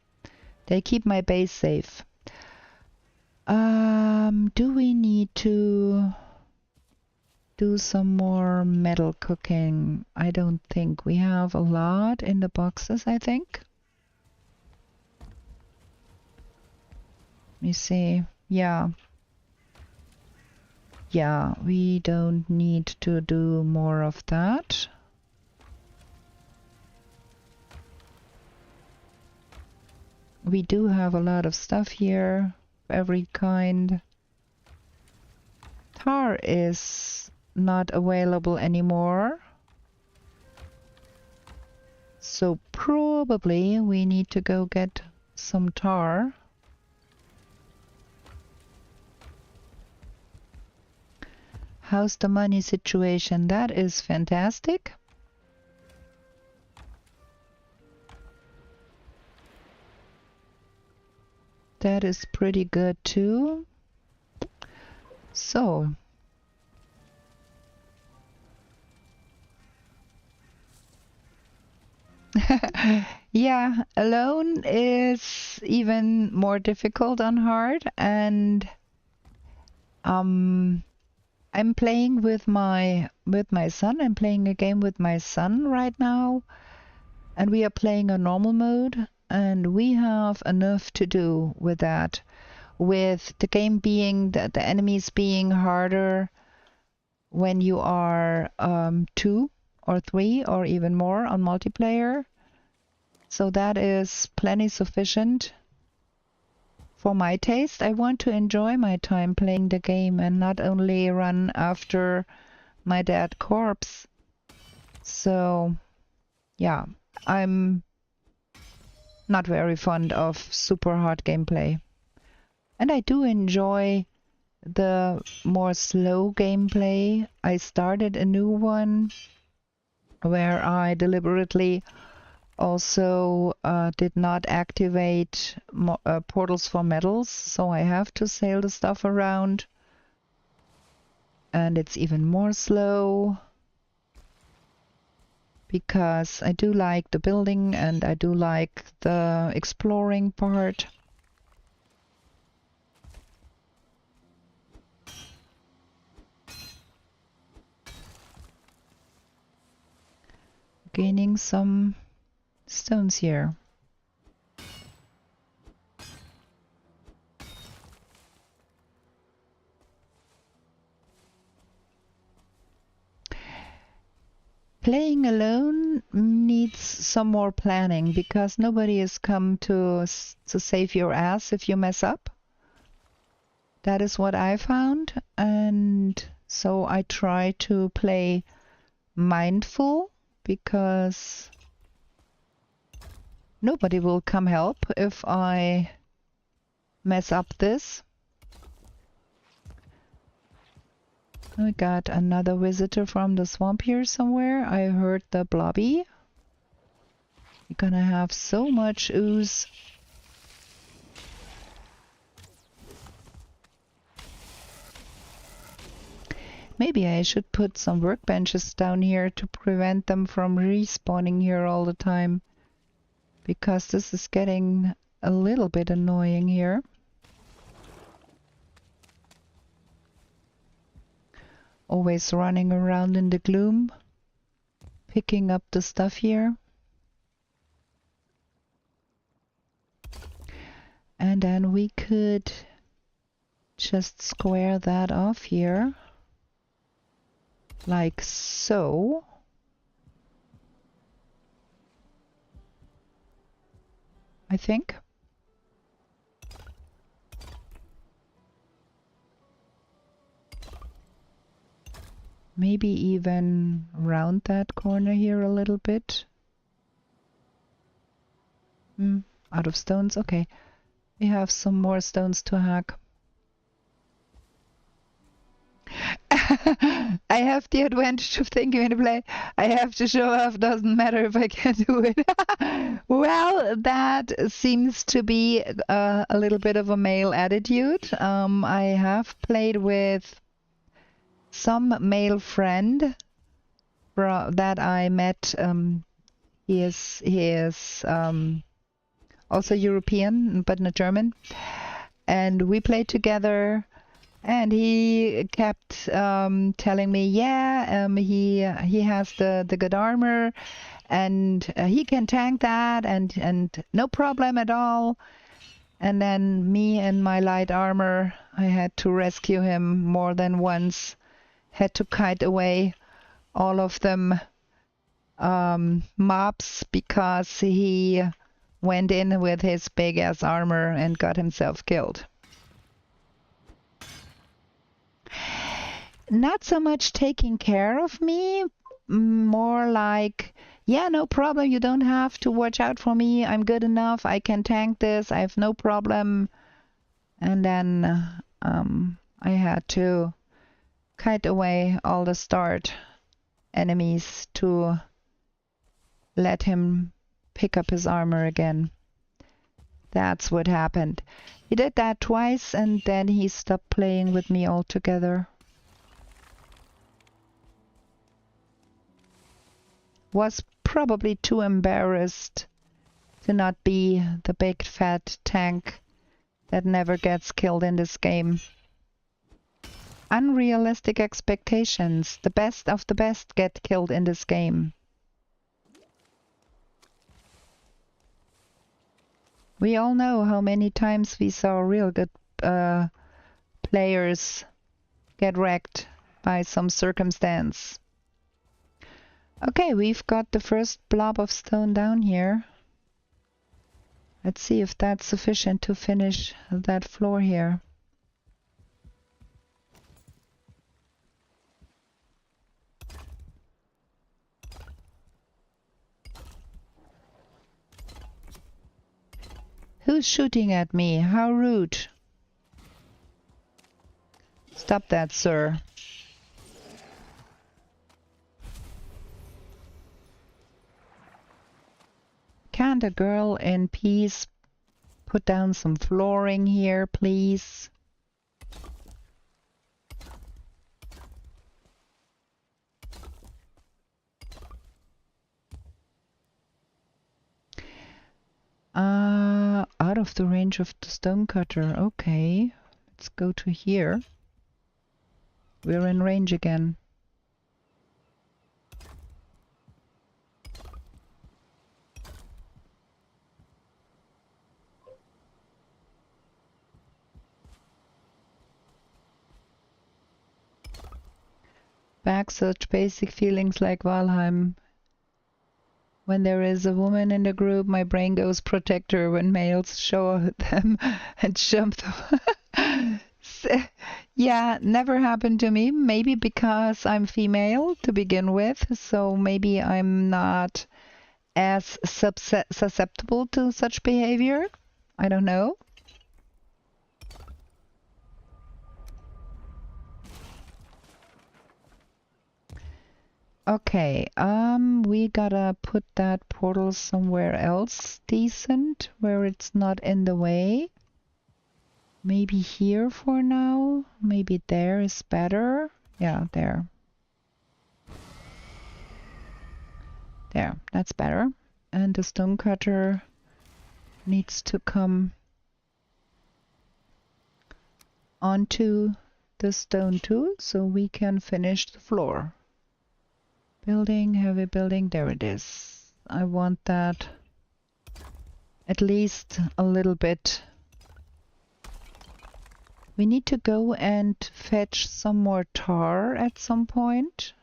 They keep my base safe. Do we need to do some more metal cooking? I don't think we have a lot in the boxes, I think. Let me see. Yeah, we don't need to do more of that. We do have a lot of stuff here, every kind. Tar is not available anymore, so probably we need to go get some tar. How's the money situation? That is fantastic. That is pretty good too. So, yeah, alone is even more difficult on hard, and I'm playing with my son. I'm playing a game with my son right now, and we are playing a normal mode, and we have enough to do with that. With the game being the enemies being harder when you are 2 or 3 or even more on multiplayer. So that is plenty sufficient for my taste. I want to enjoy my time playing the game and not only run after my dead corpse. So yeah, I'm not very fond of super hard gameplay. And I do enjoy the more slow gameplay. I started a new one where I deliberately also did not activate portals for metals, so I have to sail the stuff around, and it's even more slow because I do like the building and I do like the exploring part. Gaining some stones here. Playing alone needs some more planning because nobody has come to save your ass if you mess up. That is what I found, and so I try to play mindful because nobody will come help if I mess up this. We got another visitor from the swamp here somewhere. I heard the blobby. You're gonna have so much ooze. Maybe I should put some workbenches down here to prevent them from respawning here all the time, because this is getting a little bit annoying here. Always running around in the gloom, picking up the stuff here. And then we could just square that off here, like so. I think. Maybe even round that corner here a little bit. Out of stones. Okay. We have some more stones to hack. I have the advantage of thinking when I play. I have to show off. Doesn't matter if I can do it. Well, that seems to be a little bit of a male attitude. I have played with some male friend that I met. He is also European, but not German. And we played together, and he kept telling me, yeah, he has the good armor, and he can tank that, and no problem at all. And then me and my light armor, I had to rescue him more than once, had to kite away all of them mobs because he went in with his big ass armor and got himself killed. Not so much taking care of me, more like, yeah, no problem, you don't have to watch out for me, I'm good enough, I can tank this, I have no problem. And then I had to kite away all the start enemies to let him pick up his armor again. That's what happened. He did that twice, and then he stopped playing with me altogether. Was probably too embarrassed to not be the big fat tank that never gets killed in this game. Unrealistic expectations. The best of the best get killed in this game. We all know how many times we saw real good players get wrecked by some circumstance. Okay, we've got the first blob of stone down here. Let's see if that's sufficient to finish that floor here. Who's shooting at me? How rude. Stop that, sir. Can't a girl in peace put down some flooring here, please? Out of the range of the stonecutter. Okay, let's go to here. We're in range again. Back such basic feelings like Valheim. When there is a woman in the group, my brain goes protector when males show them and jump them. Yeah, never happened to me. Maybe because I'm female to begin with, so maybe I'm not as susceptible to such behavior. I don't know. Okay, we gotta put that portal somewhere else decent, where it's not in the way. Maybe here for now. Maybe there is better. Yeah, there. There, that's better. And the stonecutter needs to come onto the stone too, so we can finish the floor. Building, heavy building, there it is. I want that at least a little bit. We need to go and fetch some more tar at some point.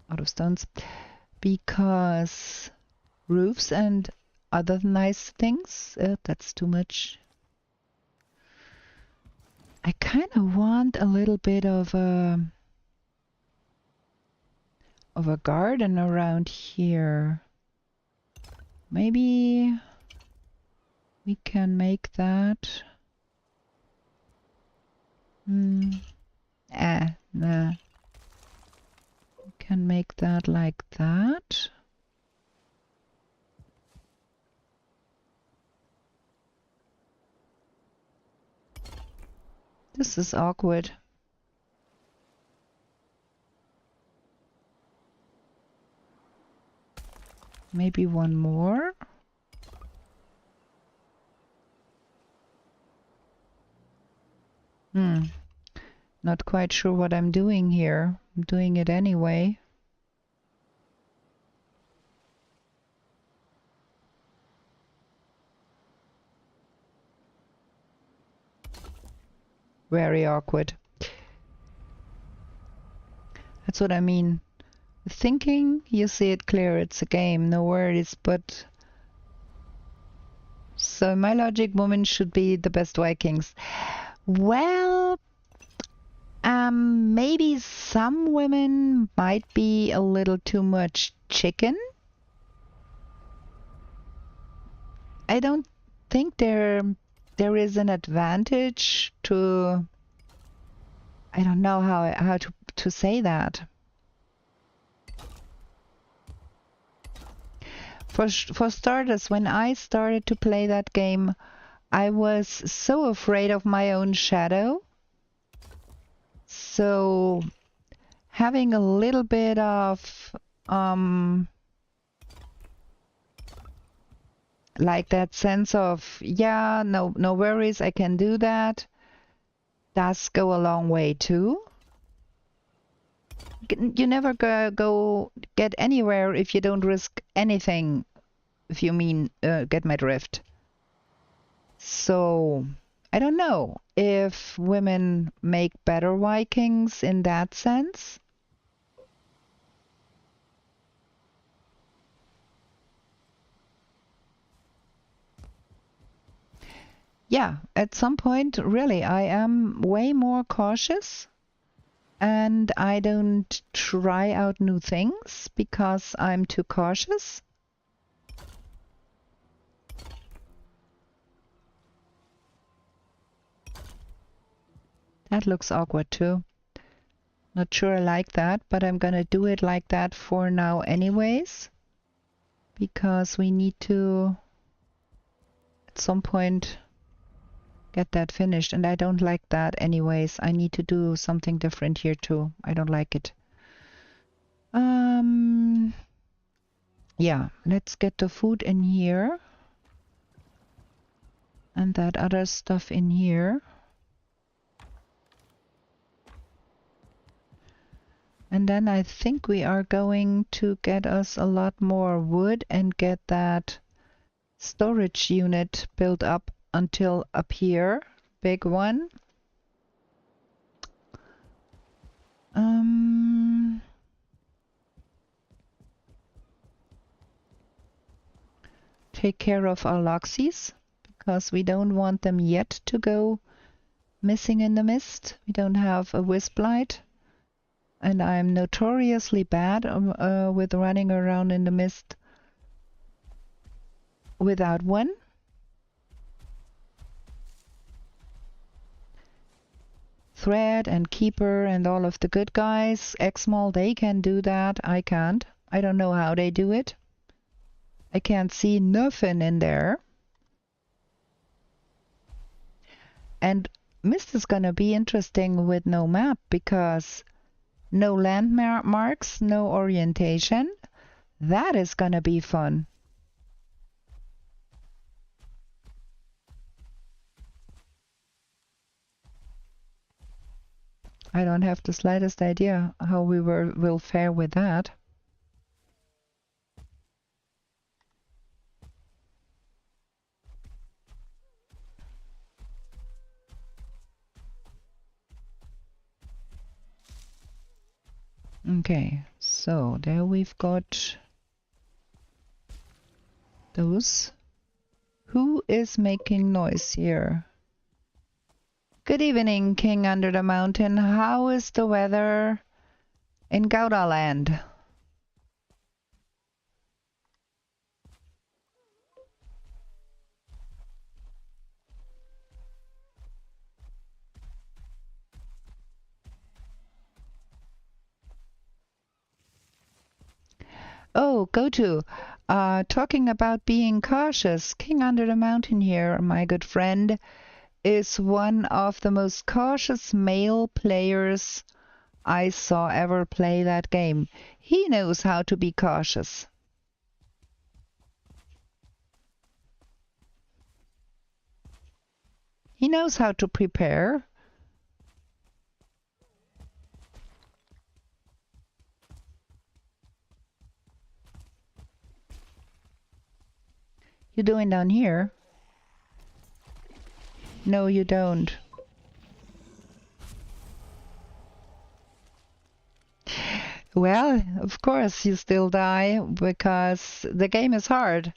Out of stones. Because roofs and other nice things, that's too much. I kind of want a little bit of of a garden around here. Maybe we can make that. Nah. We can make that like that. This is awkward. Maybe one more. Not quite sure what I'm doing here. I'm doing it anyway. Very awkward. That's what I mean. Thinking, you see it clear, it's a game, no worries, but... So my logic, women should be the best Vikings. Well, maybe some women might be a little too much chicken. I don't think there is an advantage to... I don't know how to say that. For starters, when I started to play that game, I was so afraid of my own shadow. So having a little bit of like that sense of, yeah, no worries, I can do that, does go a long way too. You never get anywhere if you don't risk anything, if you mean get my drift. So I don't know if women make better Vikings in that sense. Yeah, at some point, really, I am way more cautious. And I don't try out new things because I'm too cautious. That looks awkward too. Not sure I like that, but I'm gonna do it like that for now anyways. Because we need to, at some point, get that finished. And I don't like that anyways. I need to do something different here too. I don't like it. Yeah, let's get the food in here. And that other stuff in here. And then I think we are going to get us a lot more wood and get that storage unit built up until up here. Big one. Take care of our Loxies, because we don't want them yet to go missing in the mist. We don't have a wisp light. And I'm notoriously bad with running around in the mist without one. Thread and Keeper and all of the good guys, Exmol, they can do that. I can't. I don't know how they do it. I can't see nothing in there. And mist is gonna be interesting with no map because no landmarks, no orientation. That is gonna be fun. I don't have the slightest idea how we will fare with that. Okay, so there we've got those. Who is making noise here? Good evening, King Under the Mountain. How is the weather in Goudaland? Oh, go to. Talking about being cautious, King Under the Mountain here, my good friend, is one of the most cautious male players I saw ever play that game. He knows how to be cautious. He knows how to prepare. You doing down here? No, you don't. Well, of course you still die because the game is hard.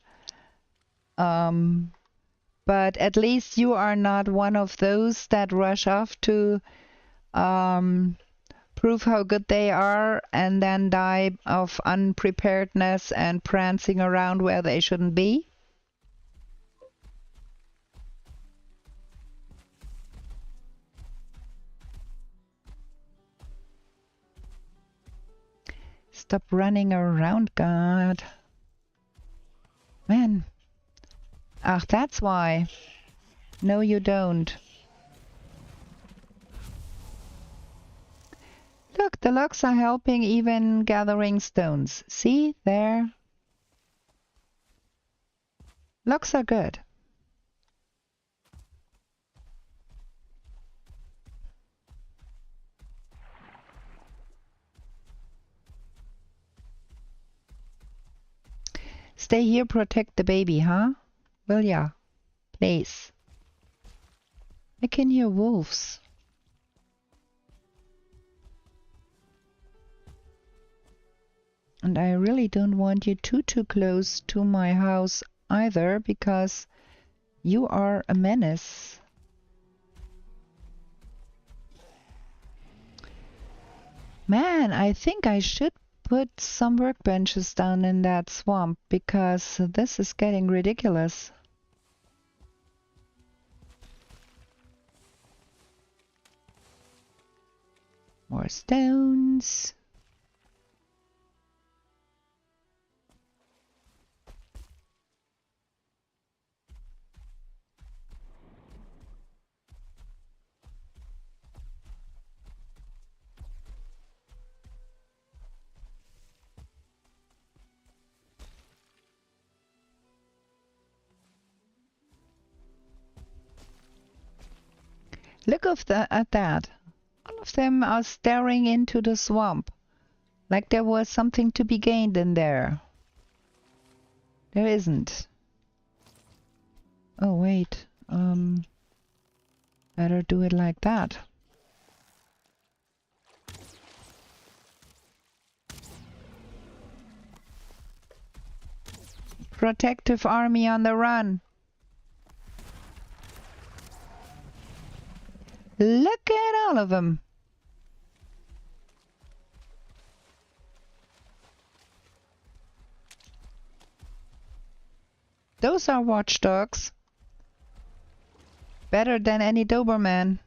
But at least you are not one of those that rush off to prove how good they are and then die of unpreparedness and prancing around where they shouldn't be. Stop running around, God. Man. Ach, that's why. No, you don't. Look, the logs are helping even gathering stones. See, there. Logs are good. Stay here, protect the baby, huh? Will ya? Please. I can hear wolves. And I really don't want you too close to my house either, because you are a menace. Man, I think I should put some workbenches down in that swamp, because this is getting ridiculous. More stones. Look at that. All of them are staring into the swamp, like there was something to be gained in there. There isn't. Oh, wait. Better do it like that. Protective army on the run. Look at all of them. Those are watchdogs. Better than any Doberman.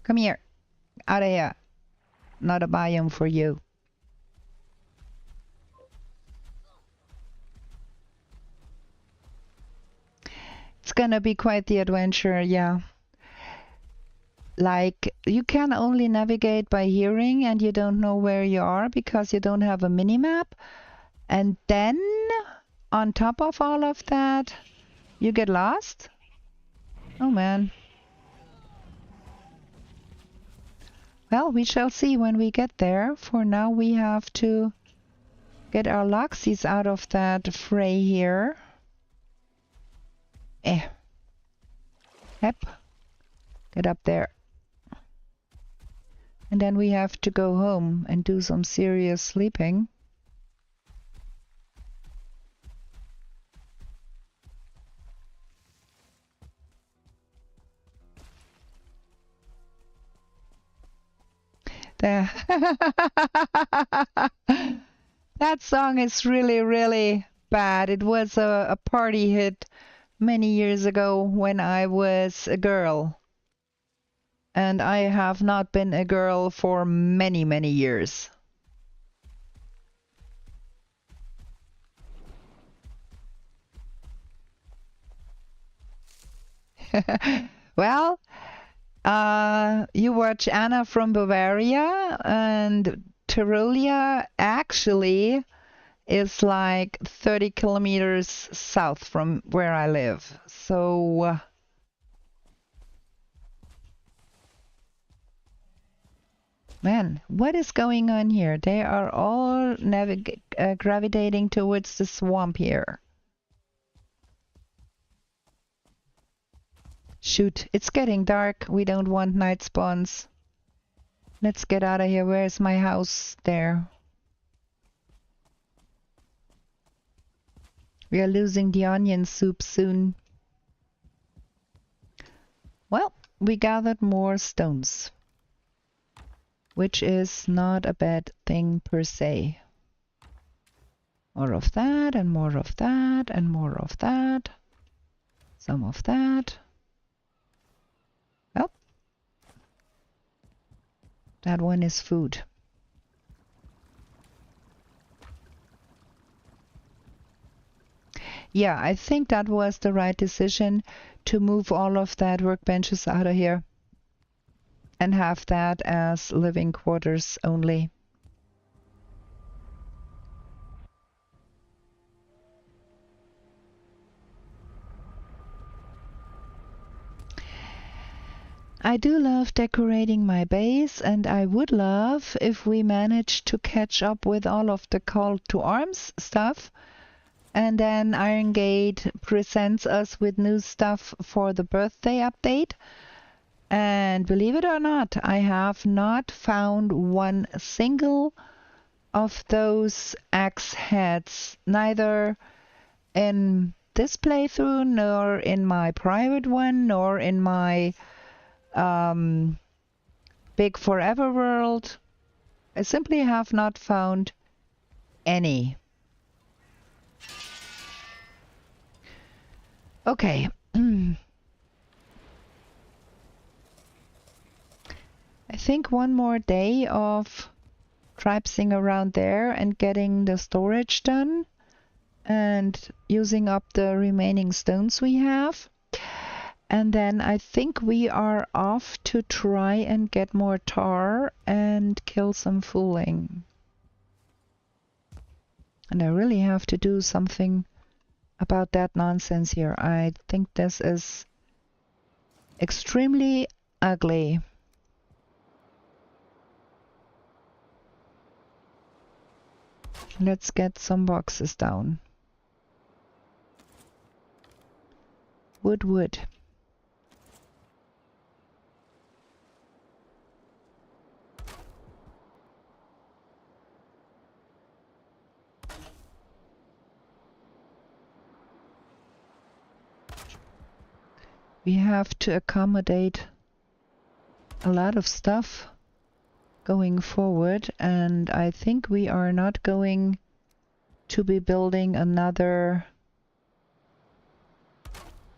Come here. Out of here. Not a biome for you. It's gonna be quite the adventure, yeah. Like, you can only navigate by hearing and you don't know where you are because you don't have a mini-map. And then, on top of all of that, you get lost? Oh man. Well, we shall see when we get there. For now, we have to get our Loxies out of that fray here. Yep. Get up there. And then we have to go home and do some serious sleeping. There. That song is really, really bad. It was a party hit many years ago when I was a girl. And I have not been a girl for many, many years. Well, you watch Anna from Bavaria, and Tyrolia actually is like 30 kilometers south from where I live. So, man, what is going on here? They are all gravitating towards the swamp here. Shoot, it's getting dark. We don't want night spawns. Let's get out of here. Where's my house? There. We are losing the onion soup soon. Well, we gathered more stones, which is not a bad thing per se. More of that, and more of that, and more of that. Some of that. Well, that one is food. Yeah, I think that was the right decision to move all of that workbenches out of here and have that as living quarters only. I do love decorating my base, and I would love if we managed to catch up with all of the call to arms stuff. And then Iron Gate presents us with new stuff for the birthday update. And believe it or not, I have not found one single of those axe heads, neither in this playthrough, nor in my private one, nor in my Big Forever world. I simply have not found any. Okay. I think one more day of traipsing around there and getting the storage done and using up the remaining stones we have. And then I think we are off to try and get more tar and kill some fooling. And I really have to do something about that nonsense here. I think this is extremely ugly. Let's get some boxes down. Wood. We have to accommodate a lot of stuff going forward, and I think we are not going to be building another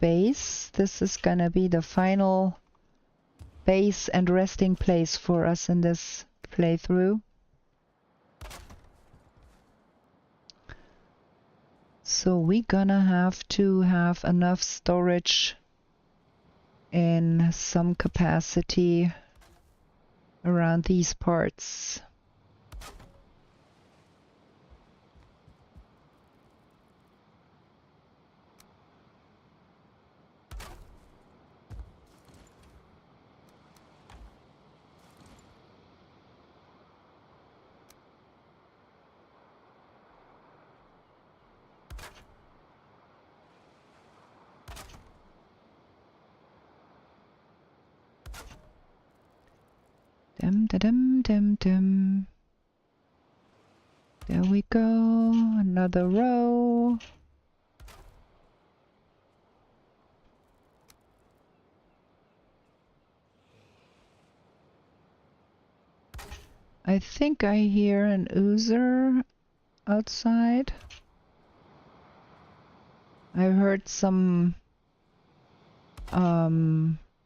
base. This is gonna be the final base and resting place for us in this playthrough. So we're gonna have to have enough storage in some capacity around these parts. Dum. There we go. Another row. I think I hear an oozer outside. I heard some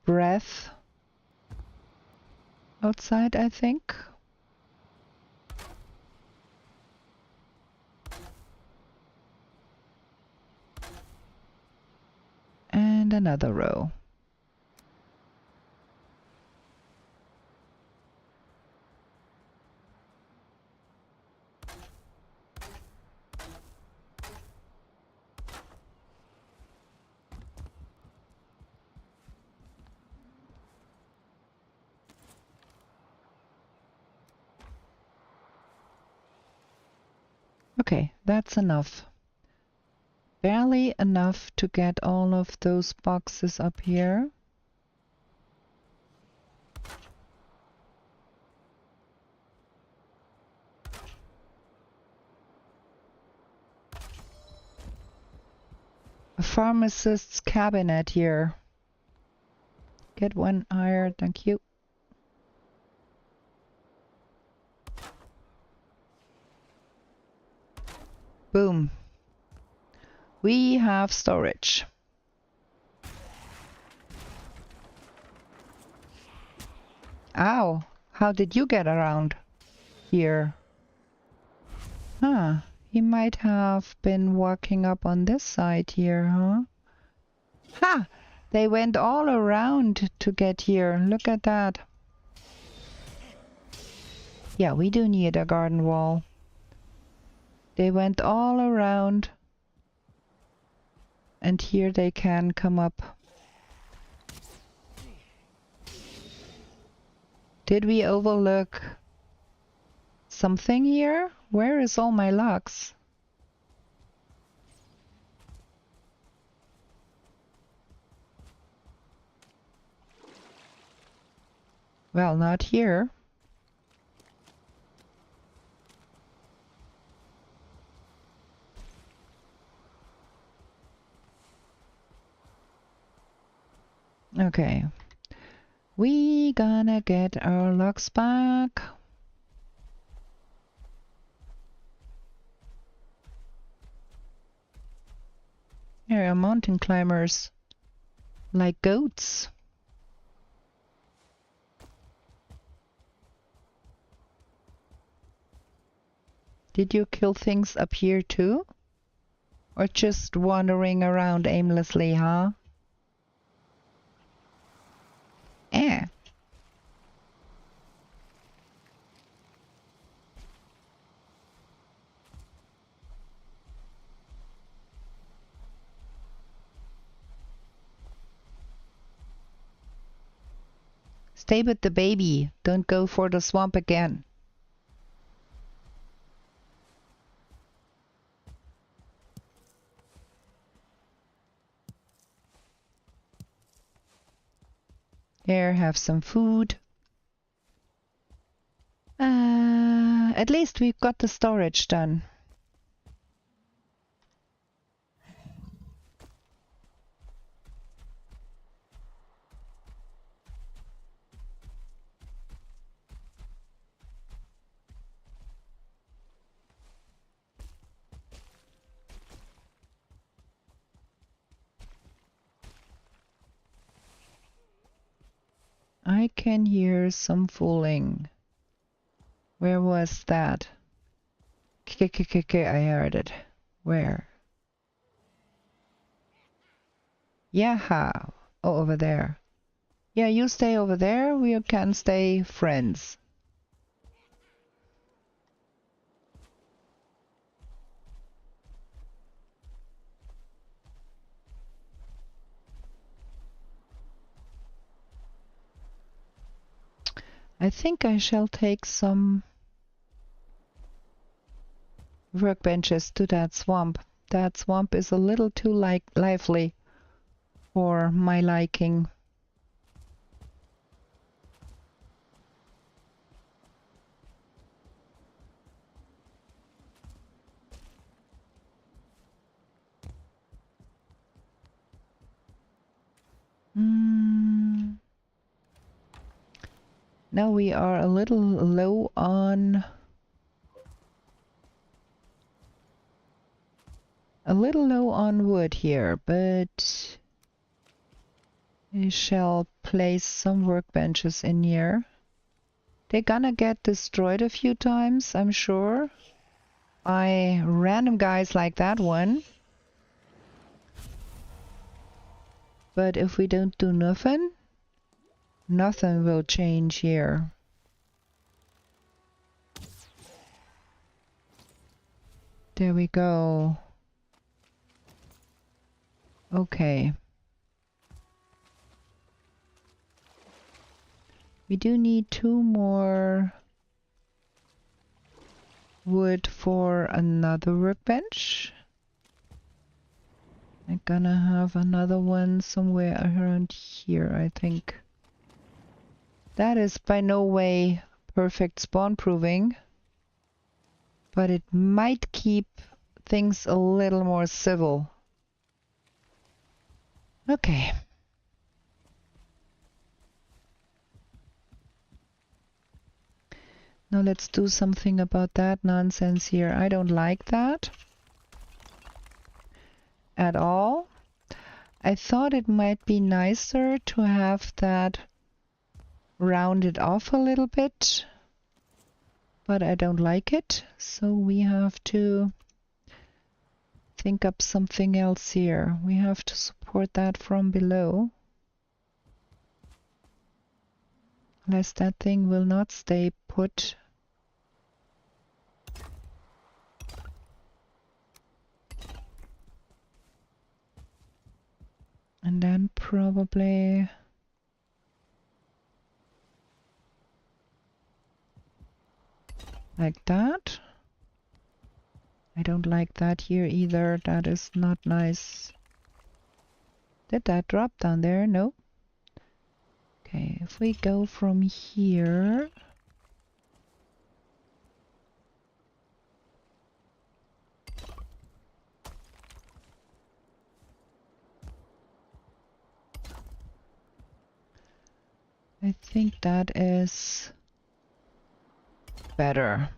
breath outside, I think. And another row. Okay, that's enough. Barely enough to get all of those boxes up here. A pharmacist's cabinet here. Get one higher, thank you. Boom. We have storage. Ow! How did you get around here? Huh. He might have been walking up on this side here, huh? Ha! They went all around to get here. Look at that. Yeah, we do need a garden wall. They went all around. And here they can come up. Did we overlook something here? Where is all my logs? Well, not here. Okay. We gonna get our logs back. Here are mountain climbers. Like goats. Did you kill things up here too? Or just wandering around aimlessly, huh? Eh. Stay with the baby. Don't go for the swamp again. Here, have some food. At least we've got the storage done. I can hear some fooling. Where was that? I heard it. Where? Yaha! Oh, over there. Yeah, you stay over there. We can stay friends. I think I shall take some workbenches to that swamp. That swamp is a little too lively for my liking. Now we are a little low on wood here, but we shall place some workbenches in here. They're gonna get destroyed a few times, I'm sure, by random guys like that one. But if we don't do nothing, nothing will change here. There we go. Okay. We do need 2 more wood for another workbench. I'm gonna have another one somewhere around here, I think. That is by no way perfect spawn proving, but it might keep things a little more civil. Okay. Now let's do something about that nonsense here. I don't like that at all. I thought it might be nicer to have that rounded off a little bit, but I don't like it. So we have to think up something else here. We have to support that from below. Unless that thing will not stay put. And then probably like that. I don't like that here either. That is not nice. Did that drop down there? No. Okay, if we go from here. I think that is better.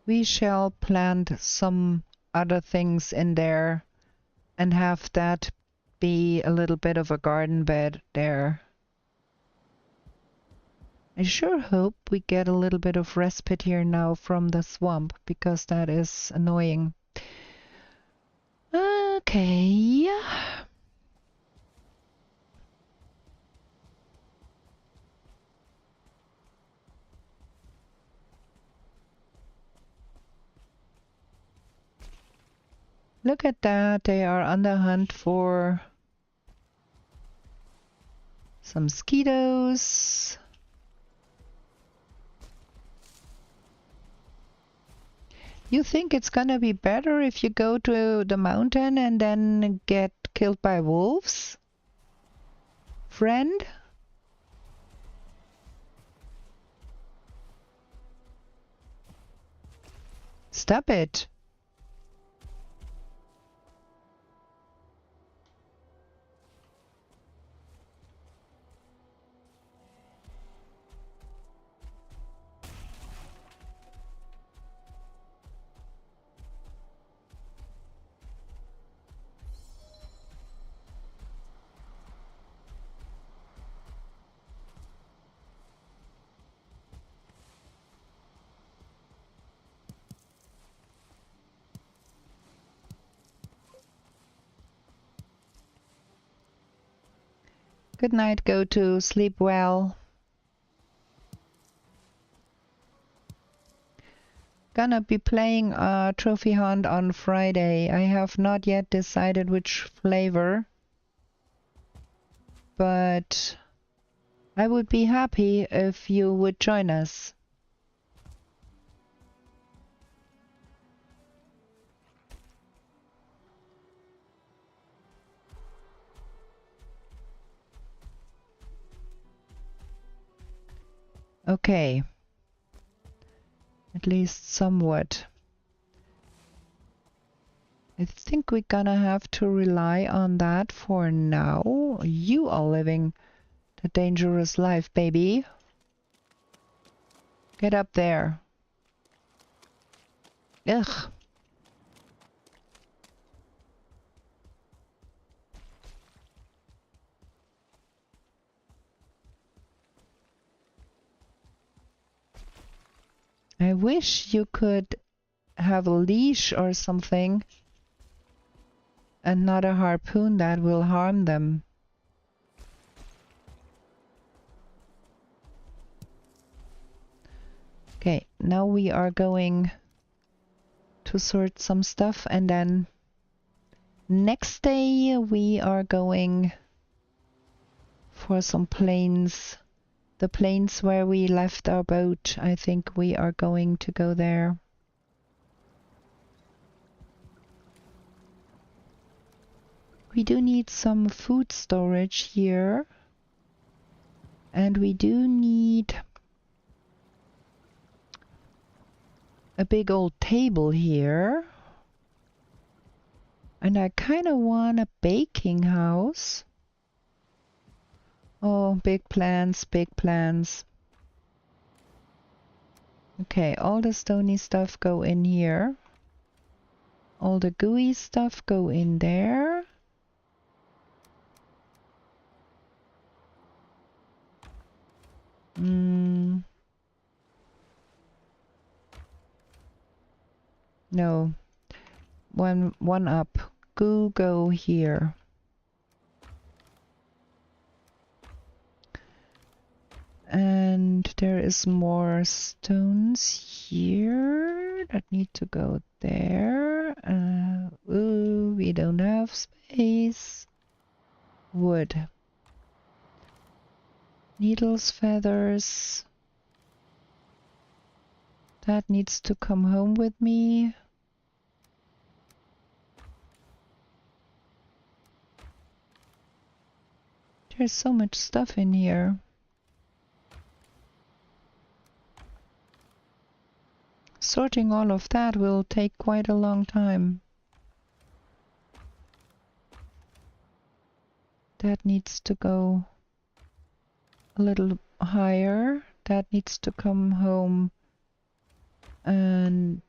We shall plant some other things in there and have that be a little bit of a garden bed there. I sure hope we get a little bit of respite here now from the swamp, because that is annoying. Okay. Look at that, they are on the hunt for some mosquitoes. You think it's gonna be better if you go to the mountain and then get killed by wolves? Friend? Stop it. Good night, go to sleep well. Gonna be playing a trophy hunt on Friday. I have not yet decided which flavor, but I would be happy if you would join us. Okay. At least somewhat. I think we're gonna have to rely on that for now. You are living the dangerous life, baby. Get up there. Ugh. I wish you could have a leash or something and not a harpoon that will harm them. Okay, now we are going to sort some stuff, and then next day we are going for some plains. The plains where we left our boat. I think we are going to go there. We do need some food storage here. And we do need a big old table here. And I kind of want a baking house. Oh, big plans, big plans. Okay, all the stony stuff go in here. All the gooey stuff go in there. No. One up. Goo go here. And there is more stones here that need to go there. Ooh, we don't have space. Wood. Needles, feathers. That needs to come home with me. There's so much stuff in here. Sorting all of that will take quite a long time. That needs to go a little higher. That needs to come home. And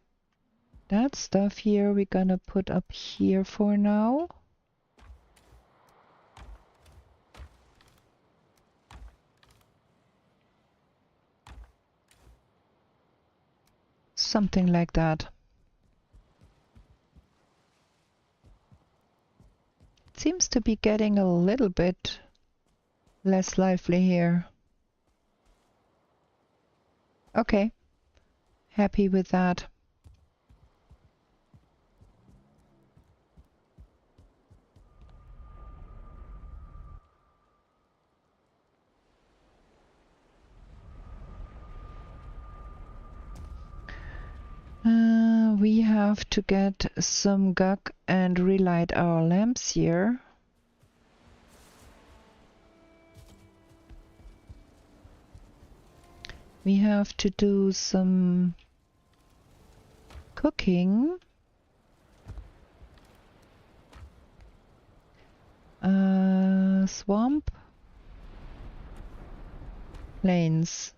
that stuff here we're gonna put up here for now. Something like that. It seems to be getting a little bit less lively here. Okay. Happy with that. We have to get some gug and relight our lamps here. We have to do some cooking. Swamp. Plains.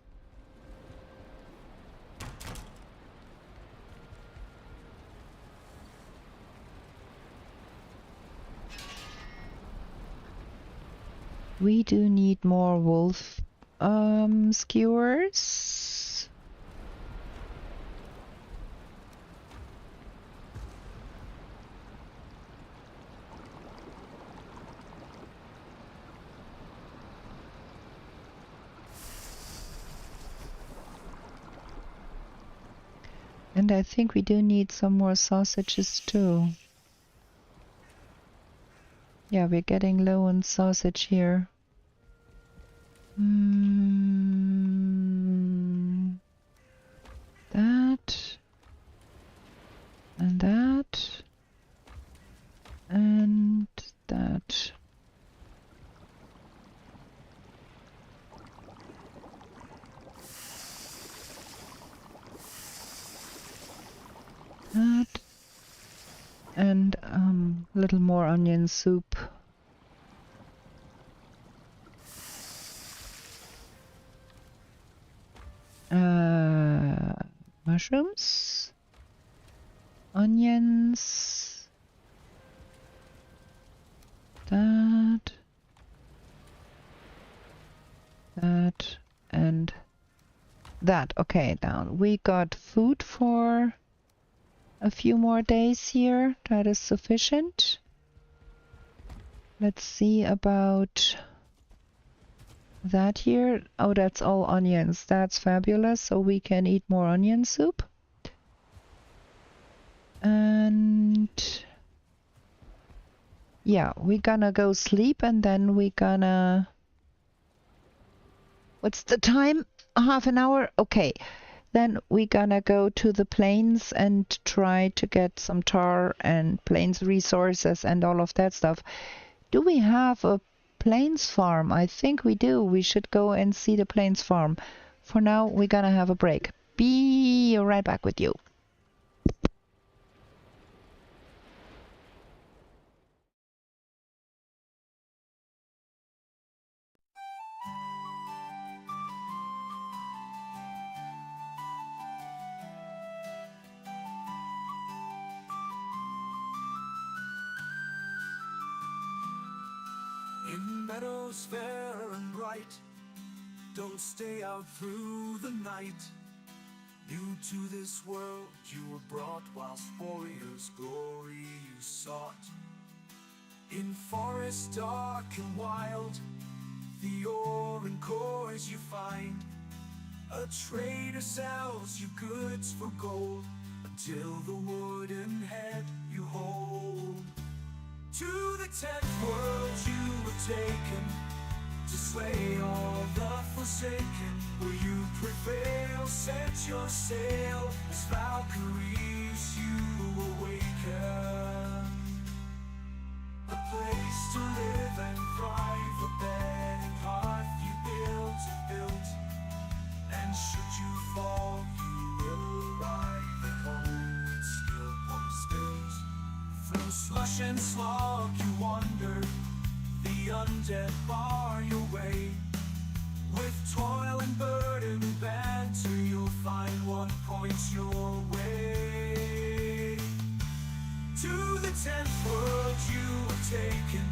We do need more wolf skewers. And I think we do need some more sausages too. Yeah, we're getting low on sausage here. That. And that. And that. That. And a little more onion soup. Mushrooms, onions, that, and that. Okay, now we got food for a few more days here. That is sufficient. Let's see about that here. Oh, that's all onions. That's fabulous. So we can eat more onion soup. And yeah, we're gonna go sleep and then we're gonna What's the time? Half an hour? Okay. Then we're gonna go to the plains and try to get some tar and plains resources and all of that stuff. Do we have a plains farm? I think we do. We should go and see the plains farm. For now, we're gonna have a break. Be right back with you. In meadows fair and bright, don't stay out through the night. New to this world you were brought, whilst warriors' glory you sought. In forests dark and wild, the ore and cores you find. A trader sells you goods for gold, until the wooden head you hold. To the 10th world you were taken, to slay all the forsaken. Will you prevail? Set your sail, as Valkyries you awaken. A place to live and thrive, a bed and hearth you built. And should you fall, you will arrive at home with skill upon spirit. Through slush and slog you wander, the undead bar your way. With toil and burden and banter, you'll find what points your way. To the 10th world you were taken,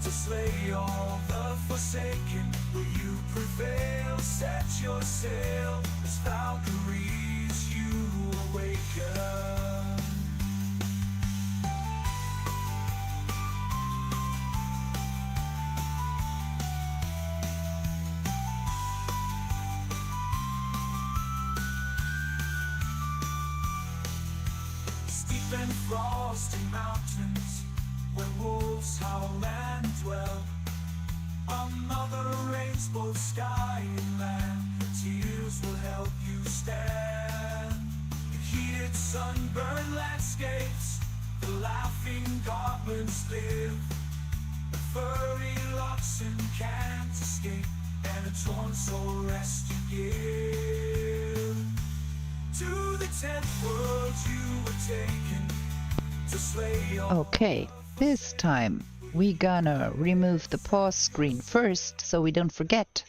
to slay all the forsaken. Will you prevail? Set your sail, as Valkyries you awaken. And frosty mountains, where wolves howl and dwell. Another rains both sky and land, the tears will help you stand. In heated sunburned landscapes, the laughing goblins live. The furry oxen can't escape, and a torn soul rest you give. To the 10th world you were taken, to slay all. Okay, this time we gonna remove the pause screen first so we don't forget.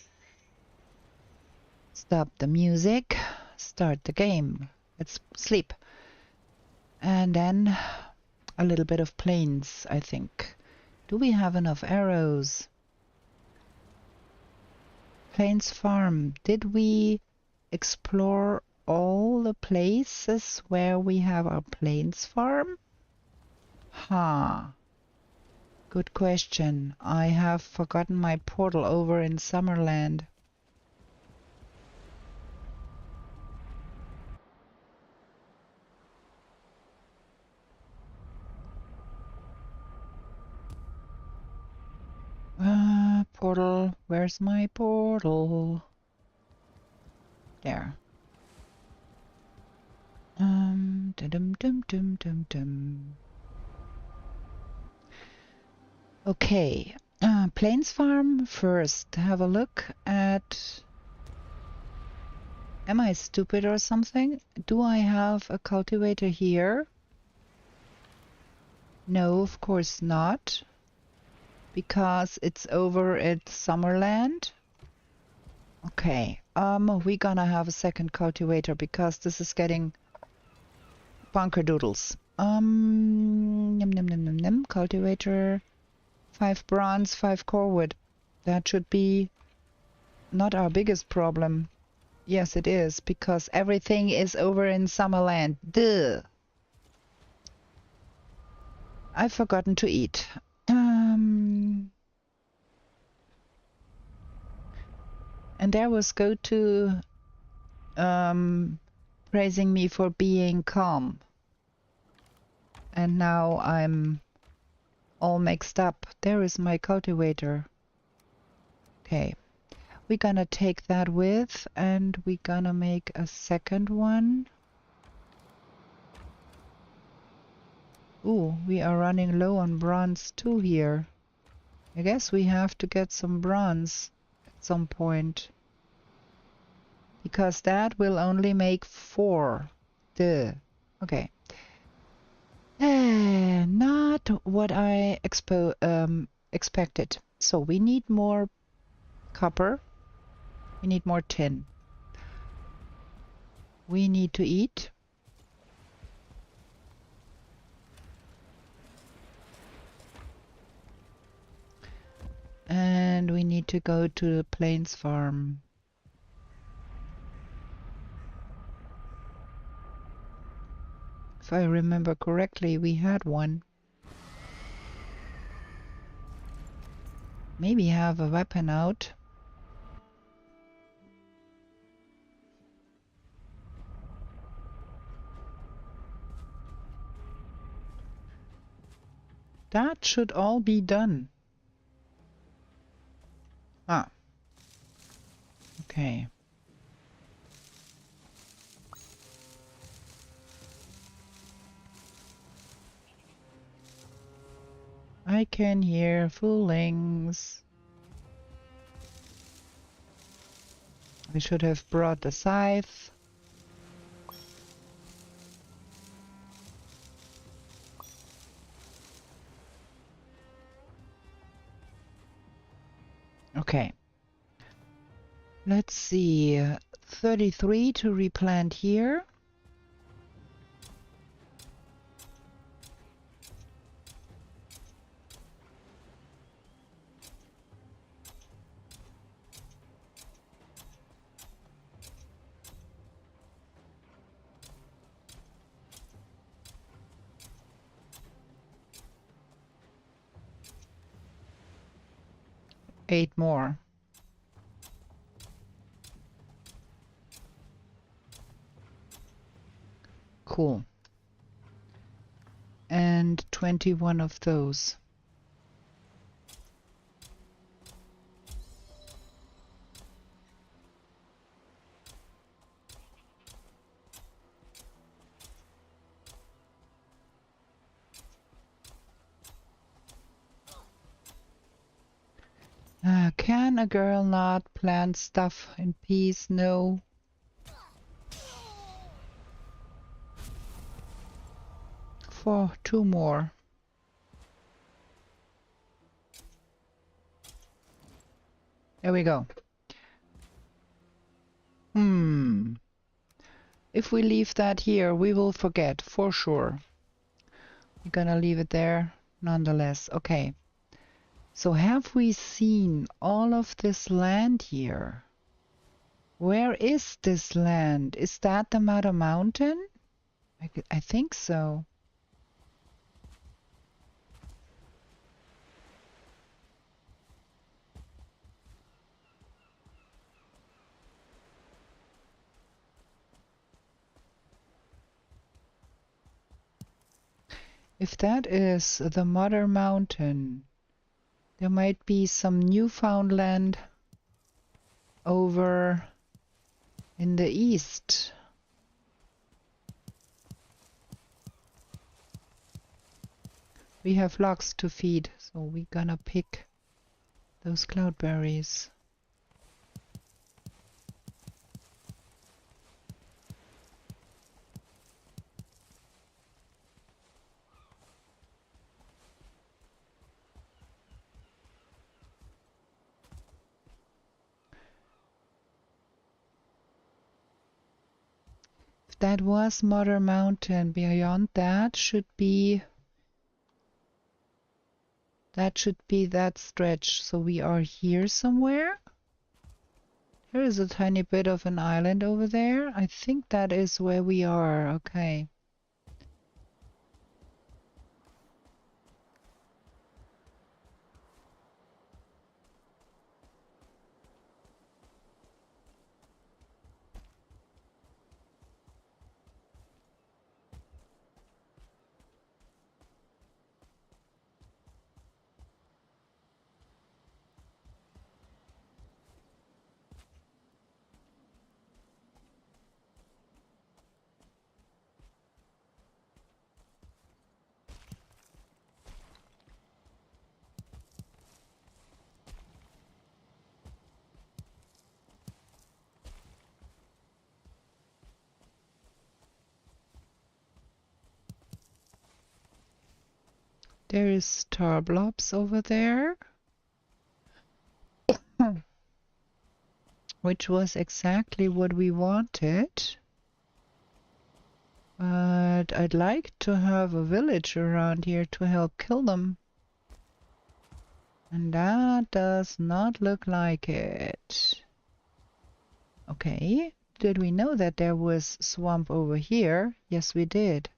Stop the music, start the game. Let's sleep. And then a little bit of plains, I think. Do we have enough arrows? Plains farm. Did we explore all the places where we have our plains farm? Good question. I have forgotten my portal over in Summerland. Portal. Where's my portal? There. Dum. Okay, Plains Farm first. Have a look at... Am I stupid or something? Do I have a cultivator here? No, of course not. Because it's over at Summerland. Okay, we're gonna have a second cultivator because this is getting bunker doodles. Cultivator, 5 bronze, 5 core wood. That should be not our biggest problem. Yes, it is, because everything is over in Summerland. Duh! I've forgotten to eat. And there was go to praising me for being calm. And now I'm all mixed up. There is my cultivator. Okay. We're gonna take that with, and we're gonna make a second one. Ooh, we are running low on bronze too here. I guess we have to get some bronze at some point. Because that will only make 4. Duh. Okay. Not what I expected. So we need more copper. We need more tin. We need to eat. And we need to go to the plains farm. If I remember correctly, we had one. Maybe have a weapon out. That should all be done. Ah. Okay. I can hear foolings. We should have brought the scythe. Okay. Let's see. 33 to replant here. Eight more. Cool. And 21 of those. Can a girl not plant stuff in peace? No. For 2 more. There we go. If we leave that here, we will forget, for sure. We're gonna leave it there nonetheless. Okay. So have we seen all of this land here? Where is this land? Is that the Mother Mountain? I think so. If that is the Mother Mountain, there might be some Newfoundland over in the east. We have logs to feed, so we're gonna pick those cloudberries. That was Mother Mountain. Beyond that should be that stretch. So we are here somewhere. There is a tiny bit of an island over there. I think that is where we are. Okay. There is star blobs over there. Which was exactly what we wanted. But I'd like to have a village around here to help kill them. And that does not look like it. Okay, did we know that there was swamp over here? Yes, we did.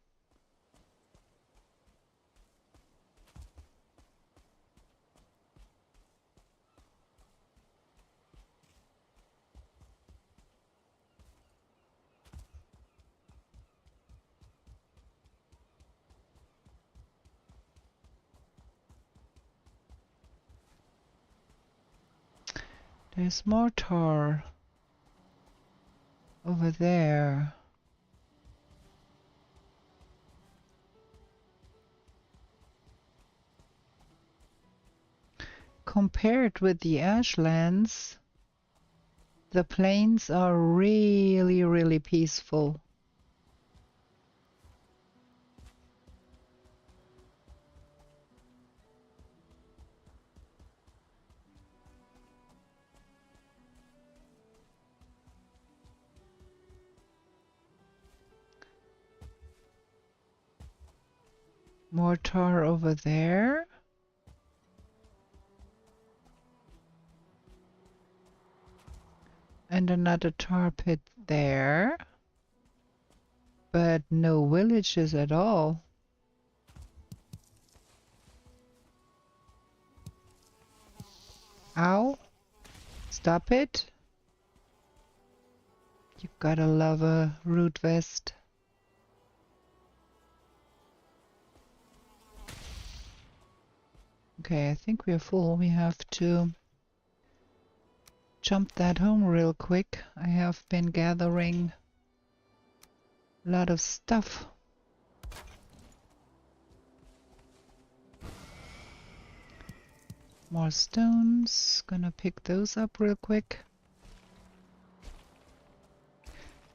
There's more tar over there. Compared with the ashlands, the plains are really, really peaceful. More tar over there. And another tar pit there. But no villages at all. Ow. Stop it. You gotta love a root vest. Okay, I think we're full. We have to jump that home real quick. I have been gathering a lot of stuff. More stones. Gonna pick those up real quick.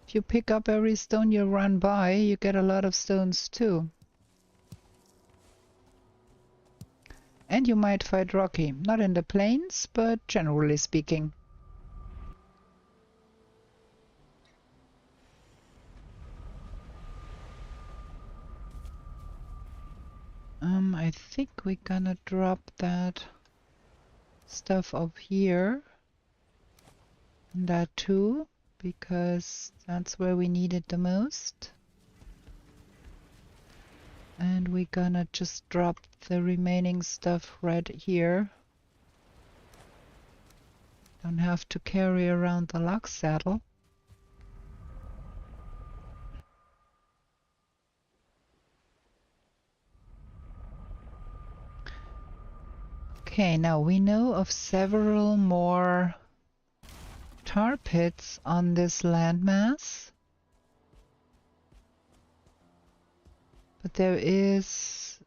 If you pick up every stone you run by, you get a lot of stones too. And you might fight Rocky. Not in the plains, but generally speaking. I think we're gonna drop that stuff up here. And that too, because that's where we need it the most. And we're gonna just drop the remaining stuff right here. Don't have to carry around the log saddle. Okay, now we know of several more tar pits on this landmass. But there is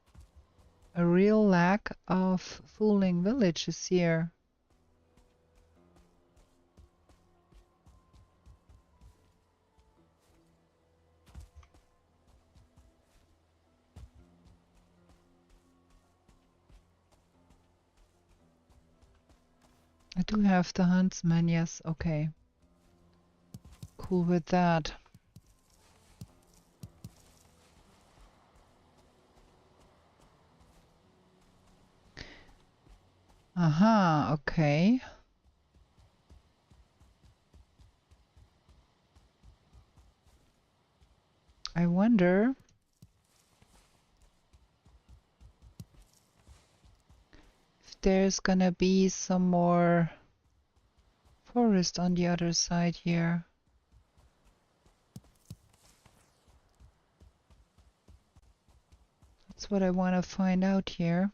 a real lack of fooling villages here. I do have the huntsman, yes, okay. Cool with that. Aha, okay. I wonder if there's gonna be some more forest on the other side here. That's what I want to find out here.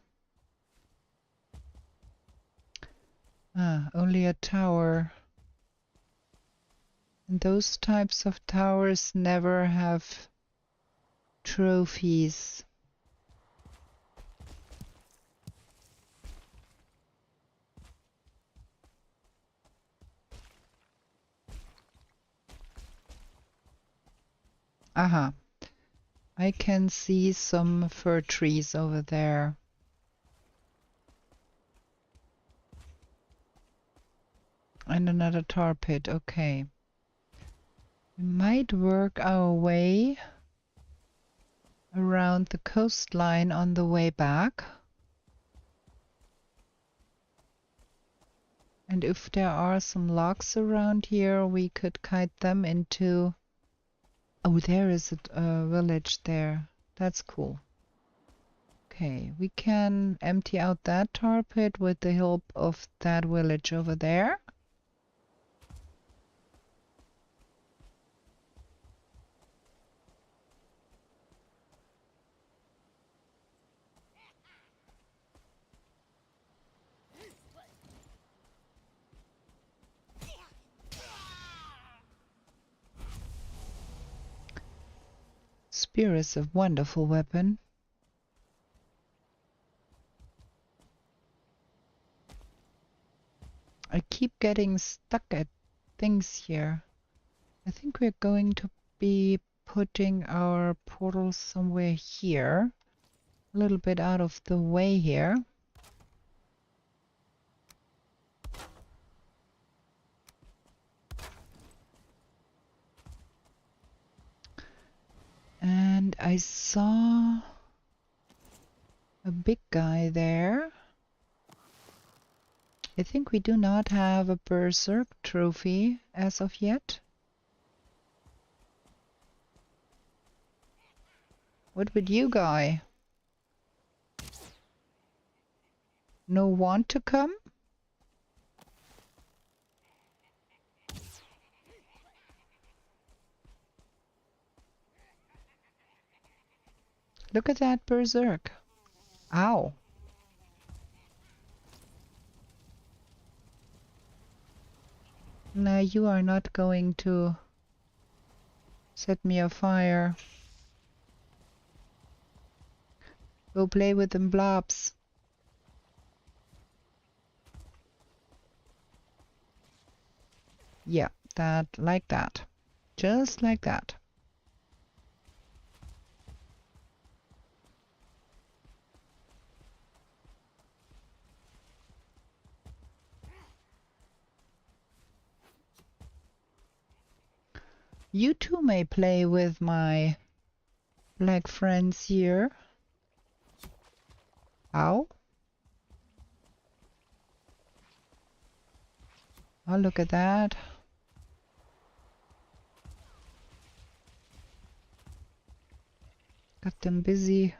Ah, only a tower. And those types of towers never have trophies. Aha. I can see some fir trees over there. And another tar pit, okay. We might work our way around the coastline on the way back. And if there are some logs around here, we could kite them into... Oh, there is a village there. That's cool. Okay, we can empty out that tar pit with the help of that village over there. Spear is a wonderful weapon. I keep getting stuck at things here. I think we're going to be putting our portals somewhere here. A little bit out of the way here. And I saw a big guy there. I think we do not have a Berserk trophy as of yet. What would you guy? No want to come? Look at that Berserk. Ow. No, you are not going to set me afire. Go play with them blobs. Yeah, that, like that. Just like that. You too may play with my black friends here. Ow. Oh, look at that. Got them busy.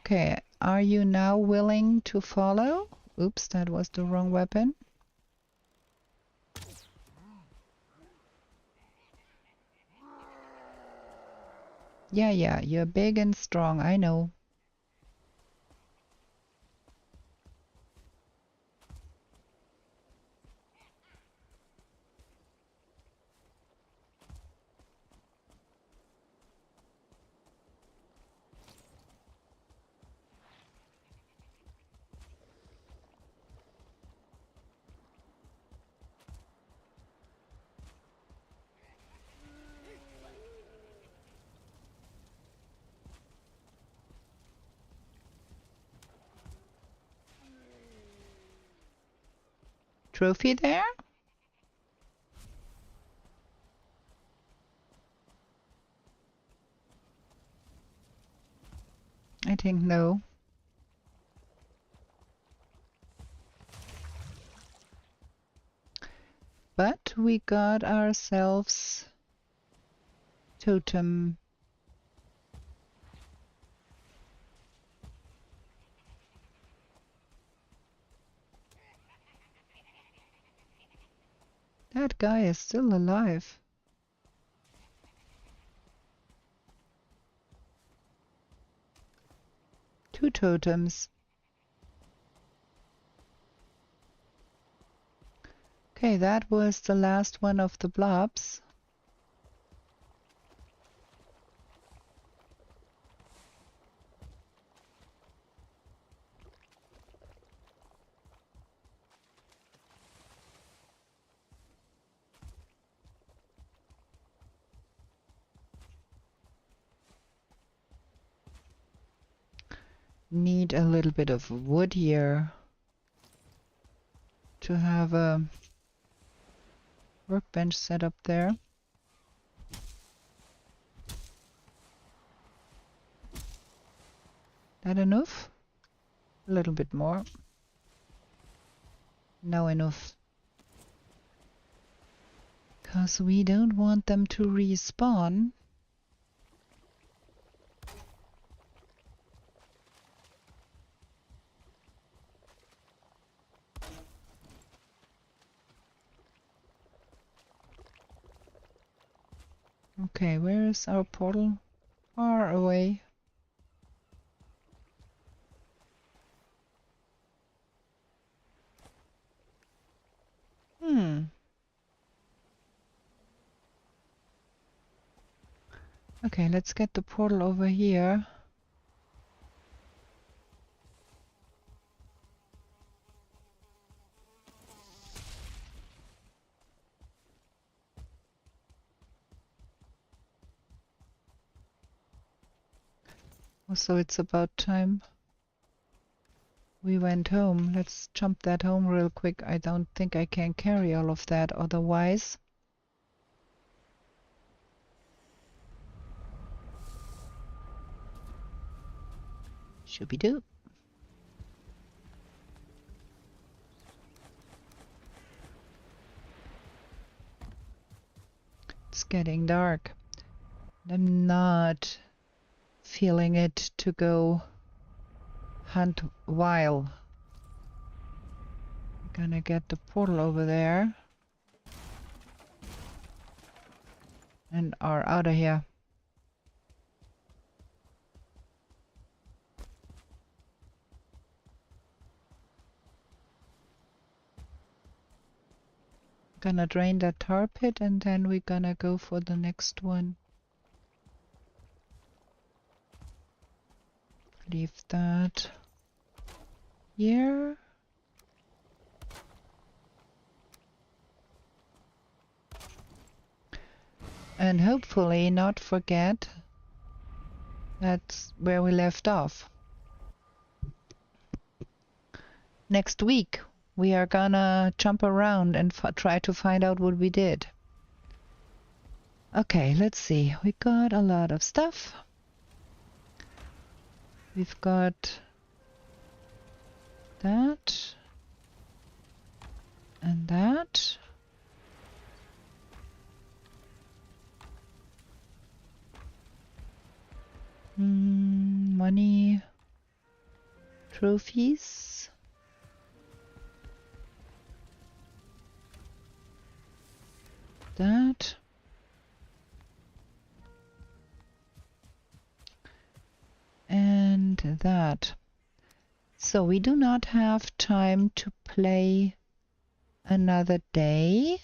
Okay, are you now willing to follow? Oops, that was the wrong weapon. Yeah, you're big and strong, I know. Trophy there? I think no. But we got ourselves totem. That guy is still alive. Two totems. Okay, that was the last one of the blobs. Need a little bit of wood here. to have a workbench set up there. That enough? A little bit more. No, enough. Because we don't want them to respawn. Okay, where is our portal? Far away. Okay, let's get the portal over here. Also, it's about time we went home. Let's jump that home real quick. I don't think I can carry all of that otherwise. Shooby-doo. It's getting dark. I'm not feeling it to go hunt while. I'm gonna get the portal over there and are out of here. Gonna drain that tar pit and then we're gonna go for the next one. Leave that here. And hopefully not forget that's where we left off. Next week we are gonna jump around and try to find out what we did. Okay, let's see. We got a lot of stuff. We've got that and that. Money, trophies. That. And that. So we do not have time to play another day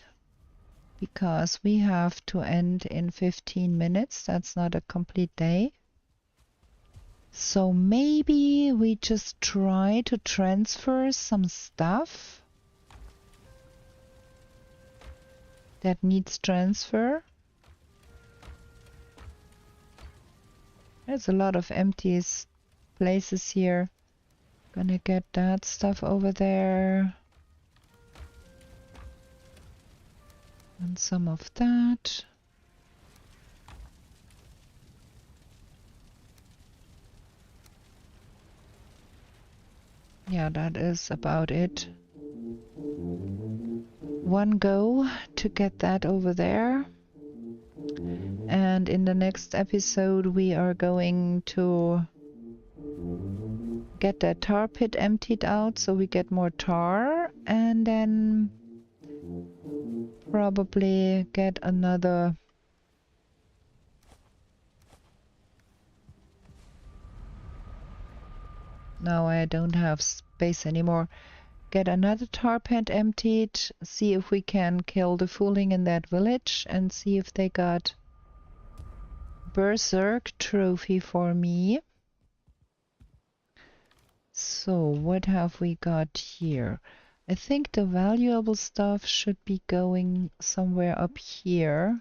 because we have to end in 15 minutes. That's not a complete day. So maybe we just try to transfer some stuff that needs transfer. There's a lot of empty places here. Gonna get that stuff over there. And some of that. Yeah, that is about it. One go to get that over there. And in the next episode we are going to get that tar pit emptied out so we get more tar, and then probably get another no, I don't have space anymore. Get another tar pit emptied, see if we can kill the fooling in that village and see if they got Berserk trophy for me. So what have we got here? I think the valuable stuff should be going somewhere up here.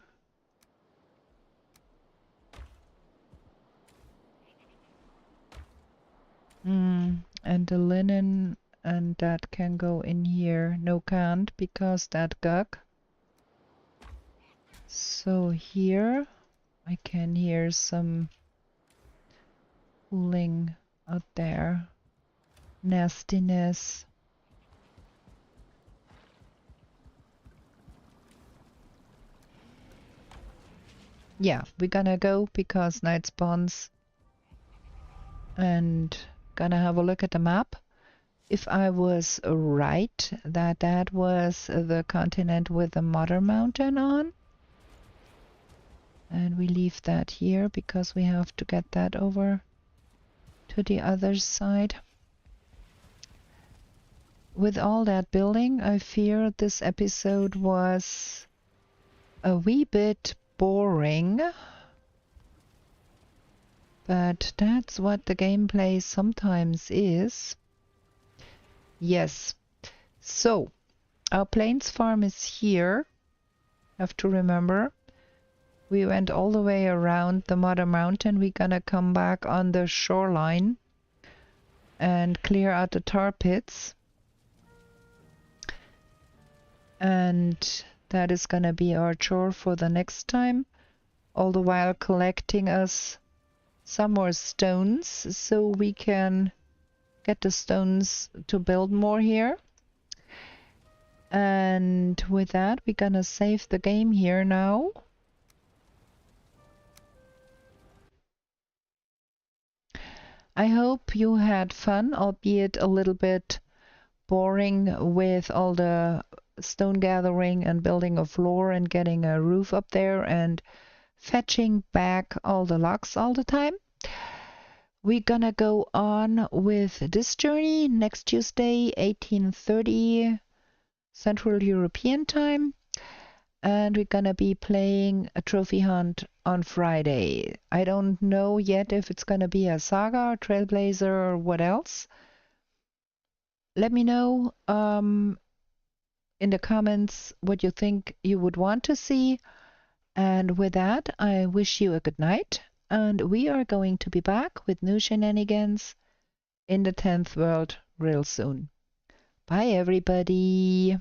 And the linen and that can go in here. No, can't, because that gug. So here I can hear some cooling out there. Nastiness. Yeah, we're gonna go because night spawns, and gonna have a look at the map. If I was right that that was the continent with the Mother Mountain on, and we leave that here because we have to get that over to the other side. With all that building, I fear this episode was a wee bit boring, but that's what the gameplay sometimes is. Yes, so our plains farm is here. Have to remember, we went all the way around the Mother Mountain. We're gonna come back on the shoreline and clear out the tar pits, and that is gonna be our chore for the next time, all the while collecting us some more stones so we can get the stones to build more here. And with that, we're gonna save the game here now. I hope you had fun, albeit a little bit boring with all the stone gathering and building a floor and getting a roof up there and fetching back all the logs all the time. We're gonna go on with this journey next Tuesday, 18:30 Central European time, and we're gonna be playing a trophy hunt on Friday. I don't know yet if it's gonna be a saga or trailblazer or what else. Let me know in the comments what you think you would want to see. And with that, I wish you a good night, and we are going to be back with new shenanigans in the 10th world real soon. Bye, everybody.